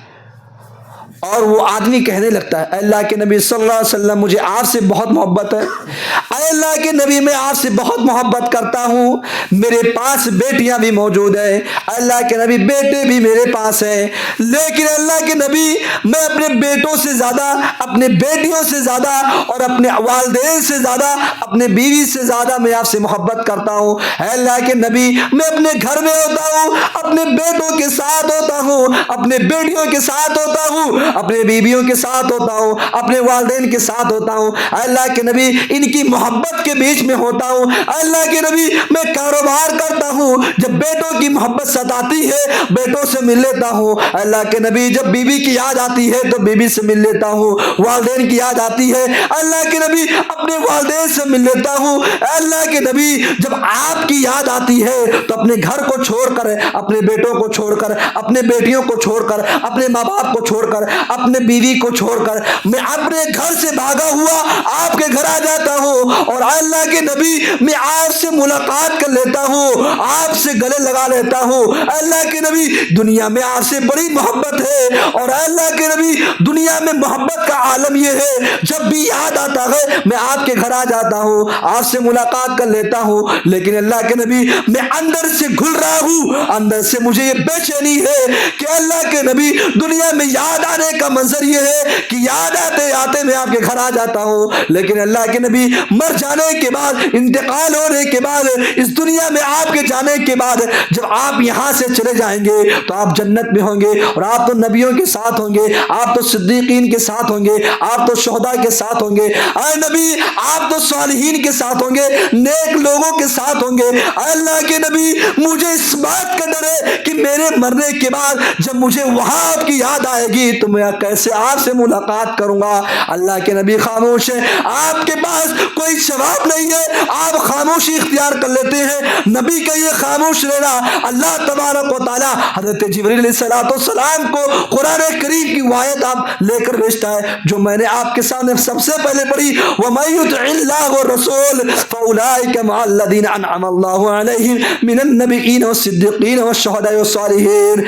اور وہ آدمی کہنے لگتا ہے اے اللہ کے نبی صلی اللہ علیہ وسلم، مجھے آپ سے بہت محبت ہے، اے اللہ کے نبی میں آپ سے بہت محبت کرتا ہوں، میرے پاس بیٹیاں بھی موجود ہیں، اللہ کے نبی بیٹے بھی میرے پاس ہیں، لیکن اللہ کے نبی میں اپنے بیٹوں سے زیادہ، اپنے بیٹیوں سے زیادہ، اور اپنے والدین سے زیادہ، اپنے بیوی سے زیادہ میں آپ سے محبت کرتا ہوں۔ اے اللہ کے نبی، میں اپنے گھر میں ہوتا ہوں، اپنے بیٹوں کے ساتھ ہوتا ہوں، اپنے بیٹیوں کے ساتھ ہوتا ہوں، اپنے بیویوں کے ساتھ ہوتا ہوں، اپنے والدین کے ساتھ ہوتا ہوں، اللہ کے نبی ان کی محبت کے بیچ میں ہوتا ہوں، اللہ کے نبی میں کاروبار کرتا ہوں، جب بیٹوں کی محبت ستاتی ہے بیٹوں سے مل لیتا ہوں، اللہ کے نبی جب بیوی کی یاد آتی ہے تو بیوی سے مل لیتا ہوں، والدین کی یاد آتی ہے اللہ کے نبی اپنے والدین سے مل لیتا ہوں، اللہ کے نبی جب آپ کی یاد آتی ہے تو اپنے گھر کو چھوڑ کر، اپنے بیٹوں کو چھوڑ کر، اپنے بیٹیوں کو چھوڑ کر، اپنے ماں باپ کو چھوڑ کر، اپنے بیوی کو چھوڑ کر میں اپنے گھر سے بھاگا ہوا آپ کے گھر آ جاتا ہوں، اور اللہ کے نبی میں آپ سے ملاقات کر لیتا ہوں, آپ سے گلے لگا لیتا ہوں. اللہ کے نبی دنیا میں آپ سے بڑی محبت ہے, اور اللہ کے نبی دنیا میں محبت کا عالم یہ ہے جب بھی یاد آتا ہے میں آپ کے گھر آ جاتا ہوں, آپ سے ملاقات کر لیتا ہوں. لیکن اللہ کے نبی میں اندر سے گھل رہا ہوں, اندر سے مجھے یہ بے چینی ہے کہ اللہ کے نبی دنیا میں یاد آنے کا منظر یہ ہے کہ یاد آتے آتے میں آپ کے گھر آ جاتا ہوں, لیکن اللہ کے نبی مر جانے کے بعد, انتقال ہونے کے بعد, اس دنیا میں آپ کے جانے کے بعد جب آپ یہاں سے چلے جائیں گے تو آپ جنت میں ہوں گے, اور آپ تو نبیوں کے ساتھ ہوں گے, آپ تو صدیقین کے ساتھ ہوں گے, آپ تو شہداء کے ساتھ ہوں گے, اے نبی آپ تو صالحین کے ساتھ ہوں گے, نیک لوگوں کے ساتھ ہوں گے. اللہ کے نبی مجھے اس بات کا ڈر ہے کہ میرے مرنے کے بعد جب مجھے وہاں آپ کی یاد آئے گی تو میں کیسے آپ سے ملاقات کروں گا. اللہ کے نبی خاموش ہے, آپ کے پاس کوئی جواب نہیں ہے, آپ خاموشی اختیار کر لیتے ہیں. نبی کا یہ خاموش رہنا اللہ تبارک و تعالی حضرت جبریل علیہ السلام کو قرآن کریم کی آیت آپ لے کر بھیجتا ہے جو میں نے آپ کے سامنے سب سے پہلے پڑھی, وَمَن يُطِعِ اللَّهَ وَالرَّسُولَ فَأُولَٰئِكَ مَعَ الَّذِينَ أَنْعَمَ اللَّهُ عَلَيْهِم مِّنَ النَّبِيِّينَ وَالصِّدِّيقِينَ وَالشُّهَدَاءِ وَالصَّالِحِينَ.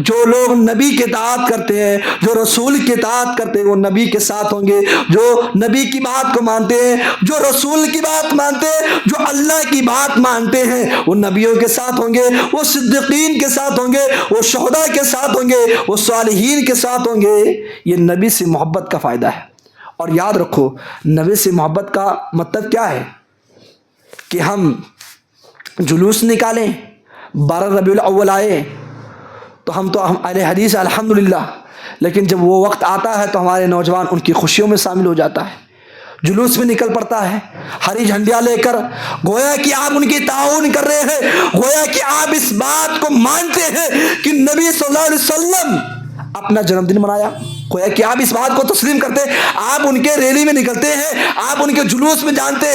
جو لوگ نبی کی اطاعت کرتے ہیں, جو رسول کی اطاعت کرتے ہیں, وہ نبی کے ساتھ ہوں گے. جو نبی کی بات کو مانتے ہیں, جو رسول کی بات مانتے ہیں, جو اللہ کی بات مانتے ہیں, وہ نبیوں کے ساتھ ہوں گے, وہ صدیقین کے ساتھ ہوں گے, وہ شہداء کے ساتھ ہوں گے, وہ صالحین کے ساتھ ہوں گے. یہ نبی سے محبت کا فائدہ ہے. اور یاد رکھو نبی سے محبت کا مطلب کیا ہے کہ ہم جلوس نکالیں, 12 ربیع الاول آئے تو ہم اہل حدیث الحمدللہ, لیکن جب وہ وقت آتا ہے تو ہمارے نوجوان ان کی خوشیوں میں شامل ہو جاتا ہے, جلوس میں نکل پڑتا ہے ہری جھنڈیاں لے کر, گویا کہ آپ ان کی تعاون کر رہے ہیں, گویا کہ آپ اس بات کو مانتے ہیں کہ نبی صلی اللہ علیہ وسلم اپنا جنم دن منایا, گویا کہ آپ اس بات کو تسلیم کرتے ہیں, آپ ان کے ریلی میں نکلتے ہیں, آپ ان کے جلوس میں جاتے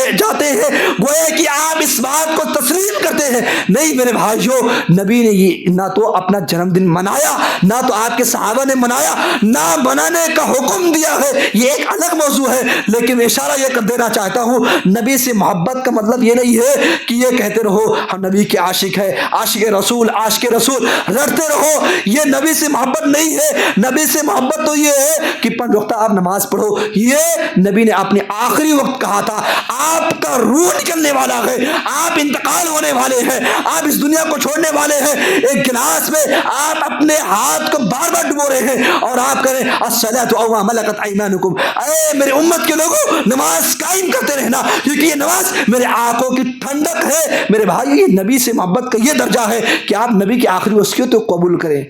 ہیں, گویا کہ آپ اس بات کو تسلیم کرتے ہیں. نہیں میرے بھائیوں, نبی نے یہ نہ تو اپنا جنم دن منایا, نہ تو آپ کے صحابہ نے منایا, نہ منانے کا حکم دیا ہے, یہ ایک الگ موضوع ہے. لیکن میں اشارہ یہ کر دینا چاہتا ہوں, نبی سے محبت کا مطلب یہ نہیں ہے کہ یہ کہتے رہو ہم نبی کے عاشق ہیں, عاشق رسول لڑتے رہو, یہ نبی سے محبت نہیں ہے. نبی سے محبت تو یہ ہے کہ 5 وقت آپ نماز پڑھو. یہ نبی نے اپنے آخری وقت کہا تھا, آپ کا روح نکلنے والا ہے, آپ انتقال ہونے والے ہیں, آپ اس دنیا کو چھوڑنے والے ہیں. ایک گلاس میں آپ اپنے ہاتھ کو بار بار ڈبو رہے ہیں اور آپ کہیں الصلاۃ او ما ملکت ایمانکم, اے میرے امت کے لوگوں نماز قائم کرتے رہنا, کیونکہ یہ نماز میرے آنکھوں کی ٹھنڈک ہے. میرے بھائی یہ نبی سے محبت کا یہ درجہ ہے کہ آپ نبی کی آخری وصیت کو قبول کریں.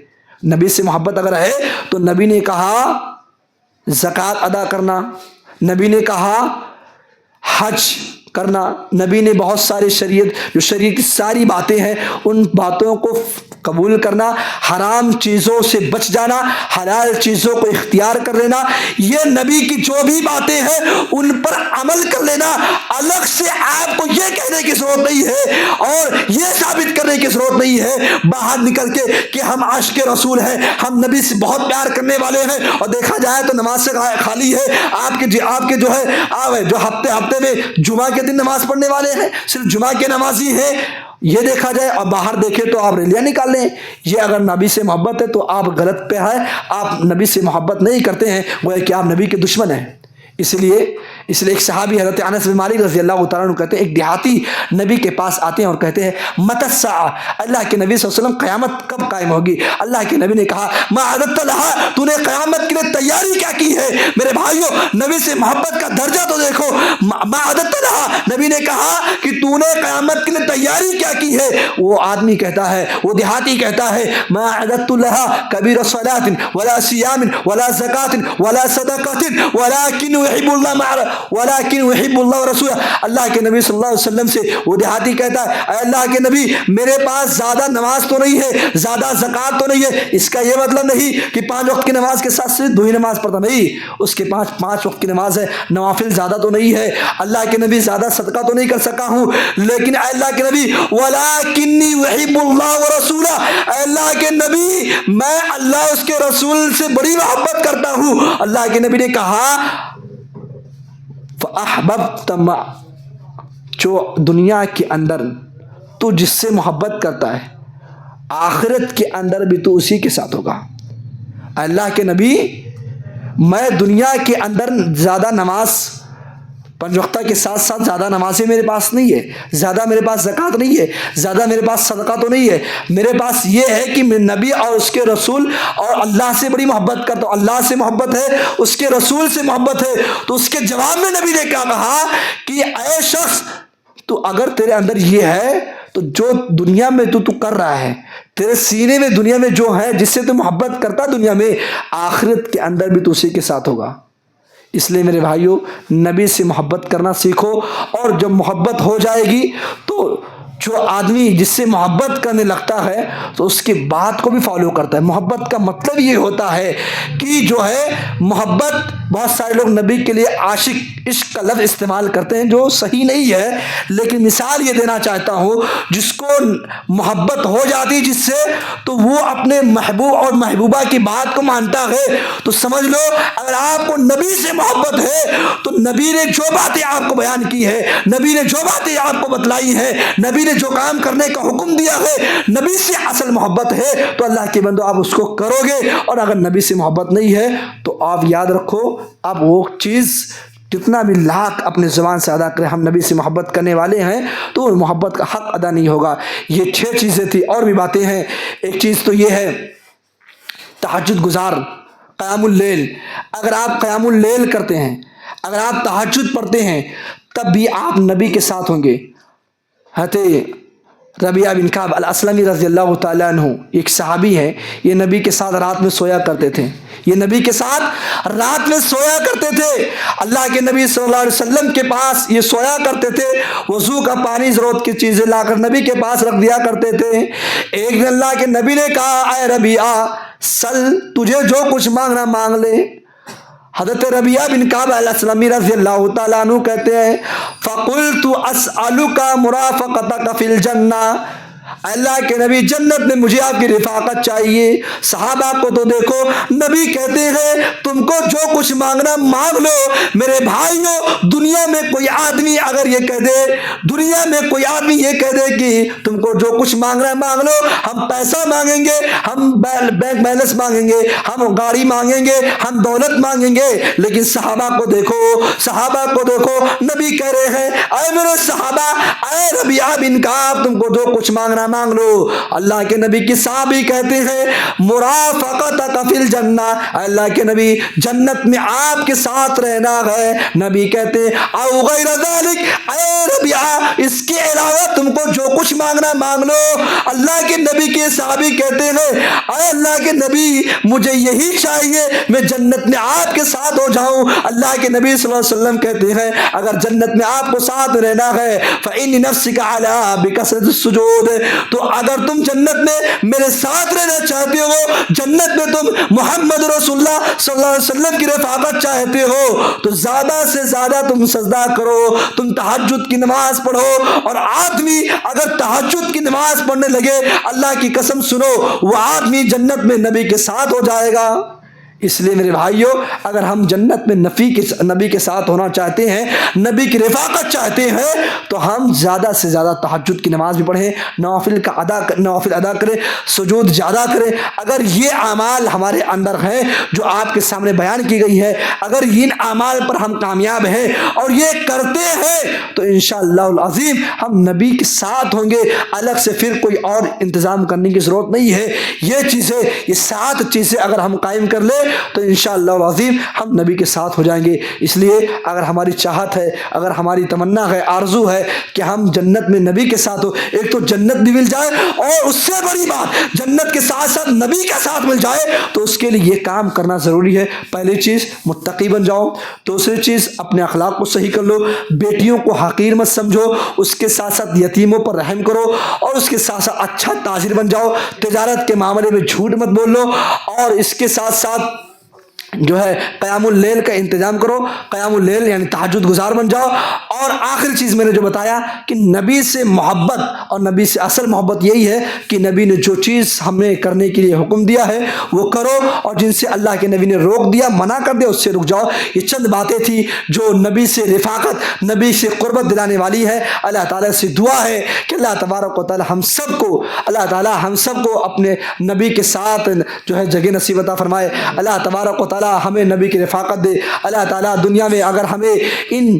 نبی سے محبت اگر ہے تو نبی نے کہا زکوٰۃ ادا کرنا, نبی نے کہا حج کرنا, نبی نے بہت سارے شریعت کی ساری باتیں ہیں ان باتوں کو قبول کرنا, حرام چیزوں سے بچ جانا, حلال چیزوں کو اختیار کر لینا, یہ نبی کی جو بھی باتیں ہیں ان پر عمل کر لینا. الگ سے آپ کو یہ کہنے کی ضرورت نہیں ہے اور یہ ثابت کرنے کی ضرورت نہیں ہے باہر نکل کے کہ ہم عاشق رسول ہیں, ہم نبی سے بہت پیار کرنے والے ہیں. اور دیکھا جائے تو نماز سے خالی ہے آپ کے جو ہے جو ہفتے میں جمعہ کے دن نماز پڑھنے والے ہیں, صرف جمعہ کے نمازی ہیں, یہ دیکھا جائے. اور باہر دیکھیں تو آپ ریلیاں نکال لیں. یہ اگر نبی سے محبت ہے تو آپ غلط پہ ہیں, آپ نبی سے محبت نہیں کرتے ہیں, گویا کہ آپ نبی کے دشمن ہیں. اس لیے ایک صحابی حضرت انس بن مالک رضی اللہ تعالیٰ عنہ کہتے ہیں, ایک دیہاتی نبی کے پاس آتے ہیں اور کہتے ہیں متی الساعہ, اللہ کے نبی صلی اللہ علیہ وسلم قیامت کب قائم ہوگی؟ اللہ کے نبی نے کہا ما اعددت لها, تو نے قیامت کے لیے تیاری کیا کی ہے؟ میرے بھائیوں نبی سے محبت کا درجہ تو دیکھو, ما اعددت لها, نبی نے کہا کہ تو نے قیامت کے لیے تیاری کیا کی ہے؟ وہ آدمی کہتا ہے, وہ دیہاتی کہتا ہے ما اعددت لها کبیر صلاة ولا صیام ولا زکاة ولا صدقة ولكن يحب اللہ رسول. اللہ کے نبی صلی اللہ علیہ وسلم سے وہ دیہاتی کہتا ہے اے اللہ کے نبی میرے پاس زیادہ نماز تو نہیں ہے, زیادہ زکوٰۃ تو نہیں ہے. اس کا یہ مطلب نہیں کہ 5 وقت کی نماز کے ساتھ صرف 2 ہی نماز پڑھتا, نہیں, اس کے 5 وقت کی نماز ہے, نوافل زیادہ تو نہیں ہے. اللہ کے نبی زیادہ صدقہ تو نہیں کر سکا ہوں, لیکن اے اللہ کے نبی ولکنی احب اللہ ورسولہ, اے اللہ کے نبی میں اللہ اس کے رسول سے بڑی محبت کرتا ہوں. اللہ کے نبی نے کہا فأحببت جو دنیا کے اندر تو جس سے محبت کرتا ہے آخرت کے اندر بھی تو اسی کے ساتھ ہوگا۔ اللہ کے نبی میں دنیا کے اندر زیادہ نماز 5 وقتہ کے ساتھ ساتھ زیادہ نمازیں میرے پاس نہیں ہے، زیادہ میرے پاس زکوٰۃ نہیں ہے، زیادہ میرے پاس صدقہ تو نہیں ہے، میرے پاس یہ ہے کہ میں نبی اور اس کے رسول اور اللہ سے بڑی محبت کرتا ہوں۔ اللہ سے محبت ہے، اس کے رسول سے محبت ہے۔ تو اس کے جواب میں نبی نے کیا کہا کہ اے شخص تو اگر تیرے اندر یہ ہے تو جو دنیا میں تو کر رہا ہے، تیرے سینے میں دنیا میں جو ہے جس سے تو محبت کرتا دنیا میں، آخرت کے اندر بھی تو اسی کے ساتھ ہوگا۔ اس لیے میرے بھائیوں نبی سے محبت کرنا سیکھو، اور جب محبت ہو جائے گی تو جو آدمی جس سے محبت کرنے لگتا ہے تو اس کی بات کو بھی فالو کرتا ہے۔ محبت کا مطلب یہ ہوتا ہے کہ جو ہے محبت، بہت سارے لوگ نبی کے لیے عاشق، عشق کا لفظ استعمال کرتے ہیں جو صحیح نہیں ہے، لیکن مثال یہ دینا چاہتا ہوں جس کو محبت ہو جاتی جس سے تو وہ اپنے محبوب اور محبوبہ کی بات کو مانتا ہے۔ تو سمجھ لو اگر آپ کو نبی سے محبت ہے تو نبی نے جو باتیں آپ کو بیان کی ہے، نبی نے جو باتیں آپ کو بتلائی ہیں، نبی نے جو کام کرنے کا حکم دیا ہے، نبی سے اصل محبت ہے تو اللہ کے بندو آپ اس کو کرو گے۔ اور اگر نبی سے محبت نہیں ہے تو آپ یاد رکھو اب وہ چیز کتنا بھی لاکھ اپنے زبان سے ادا کرے، ہم نبی سے محبت کرنے والے ہیں تو محبت کا حق ادا نہیں ہوگا۔ یہ 6 چیزیں تھی، اور بھی باتیں ہیں۔ ایک چیز تو یہ ہے تہجد گزار، قیام اللیل۔ اگر آپ قیام اللیل کرتے ہیں، اگر آپ تہجد پڑھتے ہیں تب بھی آپ نبی کے ساتھ ہوں گے۔ حضرت ربیعہ بن کعب الاسلمی رضی اللہ تعالیٰ عنہ ایک صحابی ہے، یہ نبی کے ساتھ رات میں سویا کرتے تھے، یہ نبی کے ساتھ رات میں سویا کرتے تھے۔ اللہ کے نبی صلی اللہ علیہ وسلم کے پاس یہ سویا کرتے تھے، وضو کا پانی ضرورت کی چیزیں لا کر نبی کے پاس رکھ دیا کرتے تھے۔ ایک دن اللہ کے نبی نے کہا اے ربیعہ سل، تجھے جو کچھ مانگنا مانگ لے۔ حضرت ربیعہ بن کعب الاسلمی رضی اللہ تعالیٰ عنہ کہتے ہیں فَقُلْتُ أَسْأَلُكَ مُرَافَقَتَكَ فِي الْجَنَّةِ، اللہ کے نبی جنت میں مجھے آپ کی رفاقت چاہیے۔ صحابہ کو تو دیکھو نبی کہتے ہیں تم کو جو کچھ مانگنا مانگ لو۔ میرے بھائیوں دنیا میں کوئی آدمی اگر یہ کہہ دے، دنیا میں کوئی آدمی یہ کہہ دے کہ تم کو جو کچھ مانگنا مانگ لو، ہم پیسہ مانگیں گے، ہم بینک بیلنس مانگیں گے، ہم گاڑی مانگیں گے، ہم دولت مانگیں گے، لیکن صحابہ کو دیکھو، صحابہ کو دیکھو نبی کہہ رہے ہیں اے میرے صحابہ، اے ربیعہ بن کعب تم کو جو کچھ مانگنا مانگ لو۔ اللہ کے نبی کی صحابی کہتے ہیں مرافقتک فی الجنہ، اللہ کے نبی جنت میں آپ کے ساتھ رہنا ہے۔ نبی کہتے ہیں او غیر ذلک، اے ربیعہ اس کے علاوہ تم کو جو کچھ مانگنا مانگ لو۔ اللہ کے نبی کے صحابی کہتے ہیں اے اللہ کے نبی مجھے یہی چاہیے، میں جنت میں آپ کے ساتھ ہو جاؤں۔ اللہ کے نبی صلی اللہ علیہ وسلم کہتے ہیں اگر جنت میں آپ کو ساتھ رہنا ہے فإن نفسک علی بکثرۃ السجود، تو اگر تم جنت میں میرے ساتھ رہنا چاہتے ہو، جنت میں تم محمد رسول اللہ صلی اللہ علیہ وسلم کی رفاقت چاہتے ہو تو زیادہ سے زیادہ تم سجدہ کرو، تم تہجد کی نماز پڑھو۔ اور آدمی اگر تہجد کی نماز پڑھنے لگے اللہ کی قسم سنو وہ آدمی جنت میں نبی کے ساتھ ہو جائے گا۔ اس لیے میرے بھائیوں اگر ہم جنت میں نبی کے ساتھ ہونا چاہتے ہیں، نبی کی رفاقت چاہتے ہیں تو ہم زیادہ سے زیادہ تہجد کی نماز بھی پڑھیں، نوافل ادا کریں، سجود زیادہ کریں۔ اگر یہ اعمال ہمارے اندر ہیں جو آپ کے سامنے بیان کی گئی ہے، اگر ان اعمال پر ہم کامیاب ہیں اور یہ کرتے ہیں تو انشاءاللہ العظیم ہم نبی کے ساتھ ہوں گے۔ الگ سے پھر کوئی اور انتظام کرنے کی ضرورت نہیں ہے۔ یہ چیزیں، یہ 7 چیزیں اگر ہم قائم کر لیں تو انشاءاللہ العظیم ہم نبی کے ساتھ ہو جائیں گے۔ اس لیے اگر ہماری چاہت ہے، اگر ہماری تمنا ہے، آرزو ہے کہ ہم جنت میں نبی کے ساتھ ہو، ایک تو جنت بھی مل جائے اور اس سے بڑی بات جنت کے ساتھ ساتھ نبی کے ساتھ مل جائے، تو اس کے لیے یہ کام کرنا ضروری ہے۔ پہلی چیز متقی بن جاؤ، دوسری چیز اپنے اخلاق کو صحیح کر لو، بیٹیوں کو حقیر مت سمجھو، اس کے ساتھ ساتھ یتیموں پر رحم کرو، اور اس کے ساتھ ساتھ اچھا تاجر بن جاؤ، تجارت کے معاملے میں جھوٹ مت بول لو، اور اس کے ساتھ ساتھ جو ہے قیام اللیل کا انتظام کرو، قیام اللیل یعنی تہجد گزار بن جاؤ۔ اور آخری چیز میں نے جو بتایا کہ نبی سے محبت، اور نبی سے اصل محبت یہی ہے کہ نبی نے جو چیز ہمیں کرنے کے لیے حکم دیا ہے وہ کرو، اور جن سے اللہ کے نبی نے روک دیا، منع کر دیا، اس سے رک جاؤ۔ یہ چند باتیں تھیں جو نبی سے رفاقت، نبی سے قربت دلانے والی ہے۔ اللہ تعالیٰ سے دعا ہے کہ اللہ تبارک و تعالیٰ ہم سب کو، اللہ تعالیٰ ہم سب کو اپنے نبی کے ساتھ جو ہے جگہ نصیب عطا فرمائے۔ اللہ تبارک و تعالیٰ ہمیں نبی کی رفاقت دے۔ اللہ تعالیٰ دنیا میں اگر ہمیں ان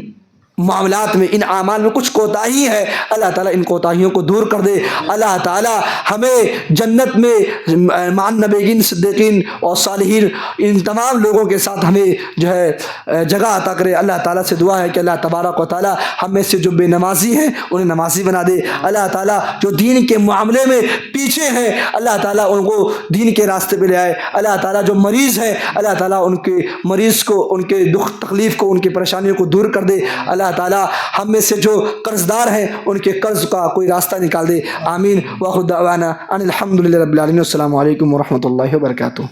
معاملات میں، ان اعمال میں کچھ کوتاہی ہے، اللہ تعالیٰ ان کوتاہیوں کو دور کر دے۔ اللہ تعالیٰ ہمیں جنت میں مع النبیین، صدیقین اور صالحین، ان تمام لوگوں کے ساتھ ہمیں جو ہے جگہ عطا کرے۔ اللہ تعالیٰ سے دعا ہے کہ اللہ تبارک و تعالیٰ ہم میں سے جو بے نمازی ہیں انہیں نمازی بنا دے۔ اللہ تعالیٰ جو دین کے معاملے میں پیچھے ہیں، اللہ تعالیٰ ان کو دین کے راستے پہ لے آئے۔ اللہ تعالیٰ جو مریض ہیں، اللہ تعالیٰ ان کے مریض کو، ان کے دکھ تکلیف کو، ان کی پریشانیوں کو دور کر دے۔ اللہ تعالیٰ ہم میں سے جو قرض دار ہیں ان کے قرض کا کوئی راستہ نکال دے۔ آمین۔ وآخر دعوانا ان الحمد للہ رب العالمین۔ السلام علیکم ورحمۃ اللہ وبرکاتہ۔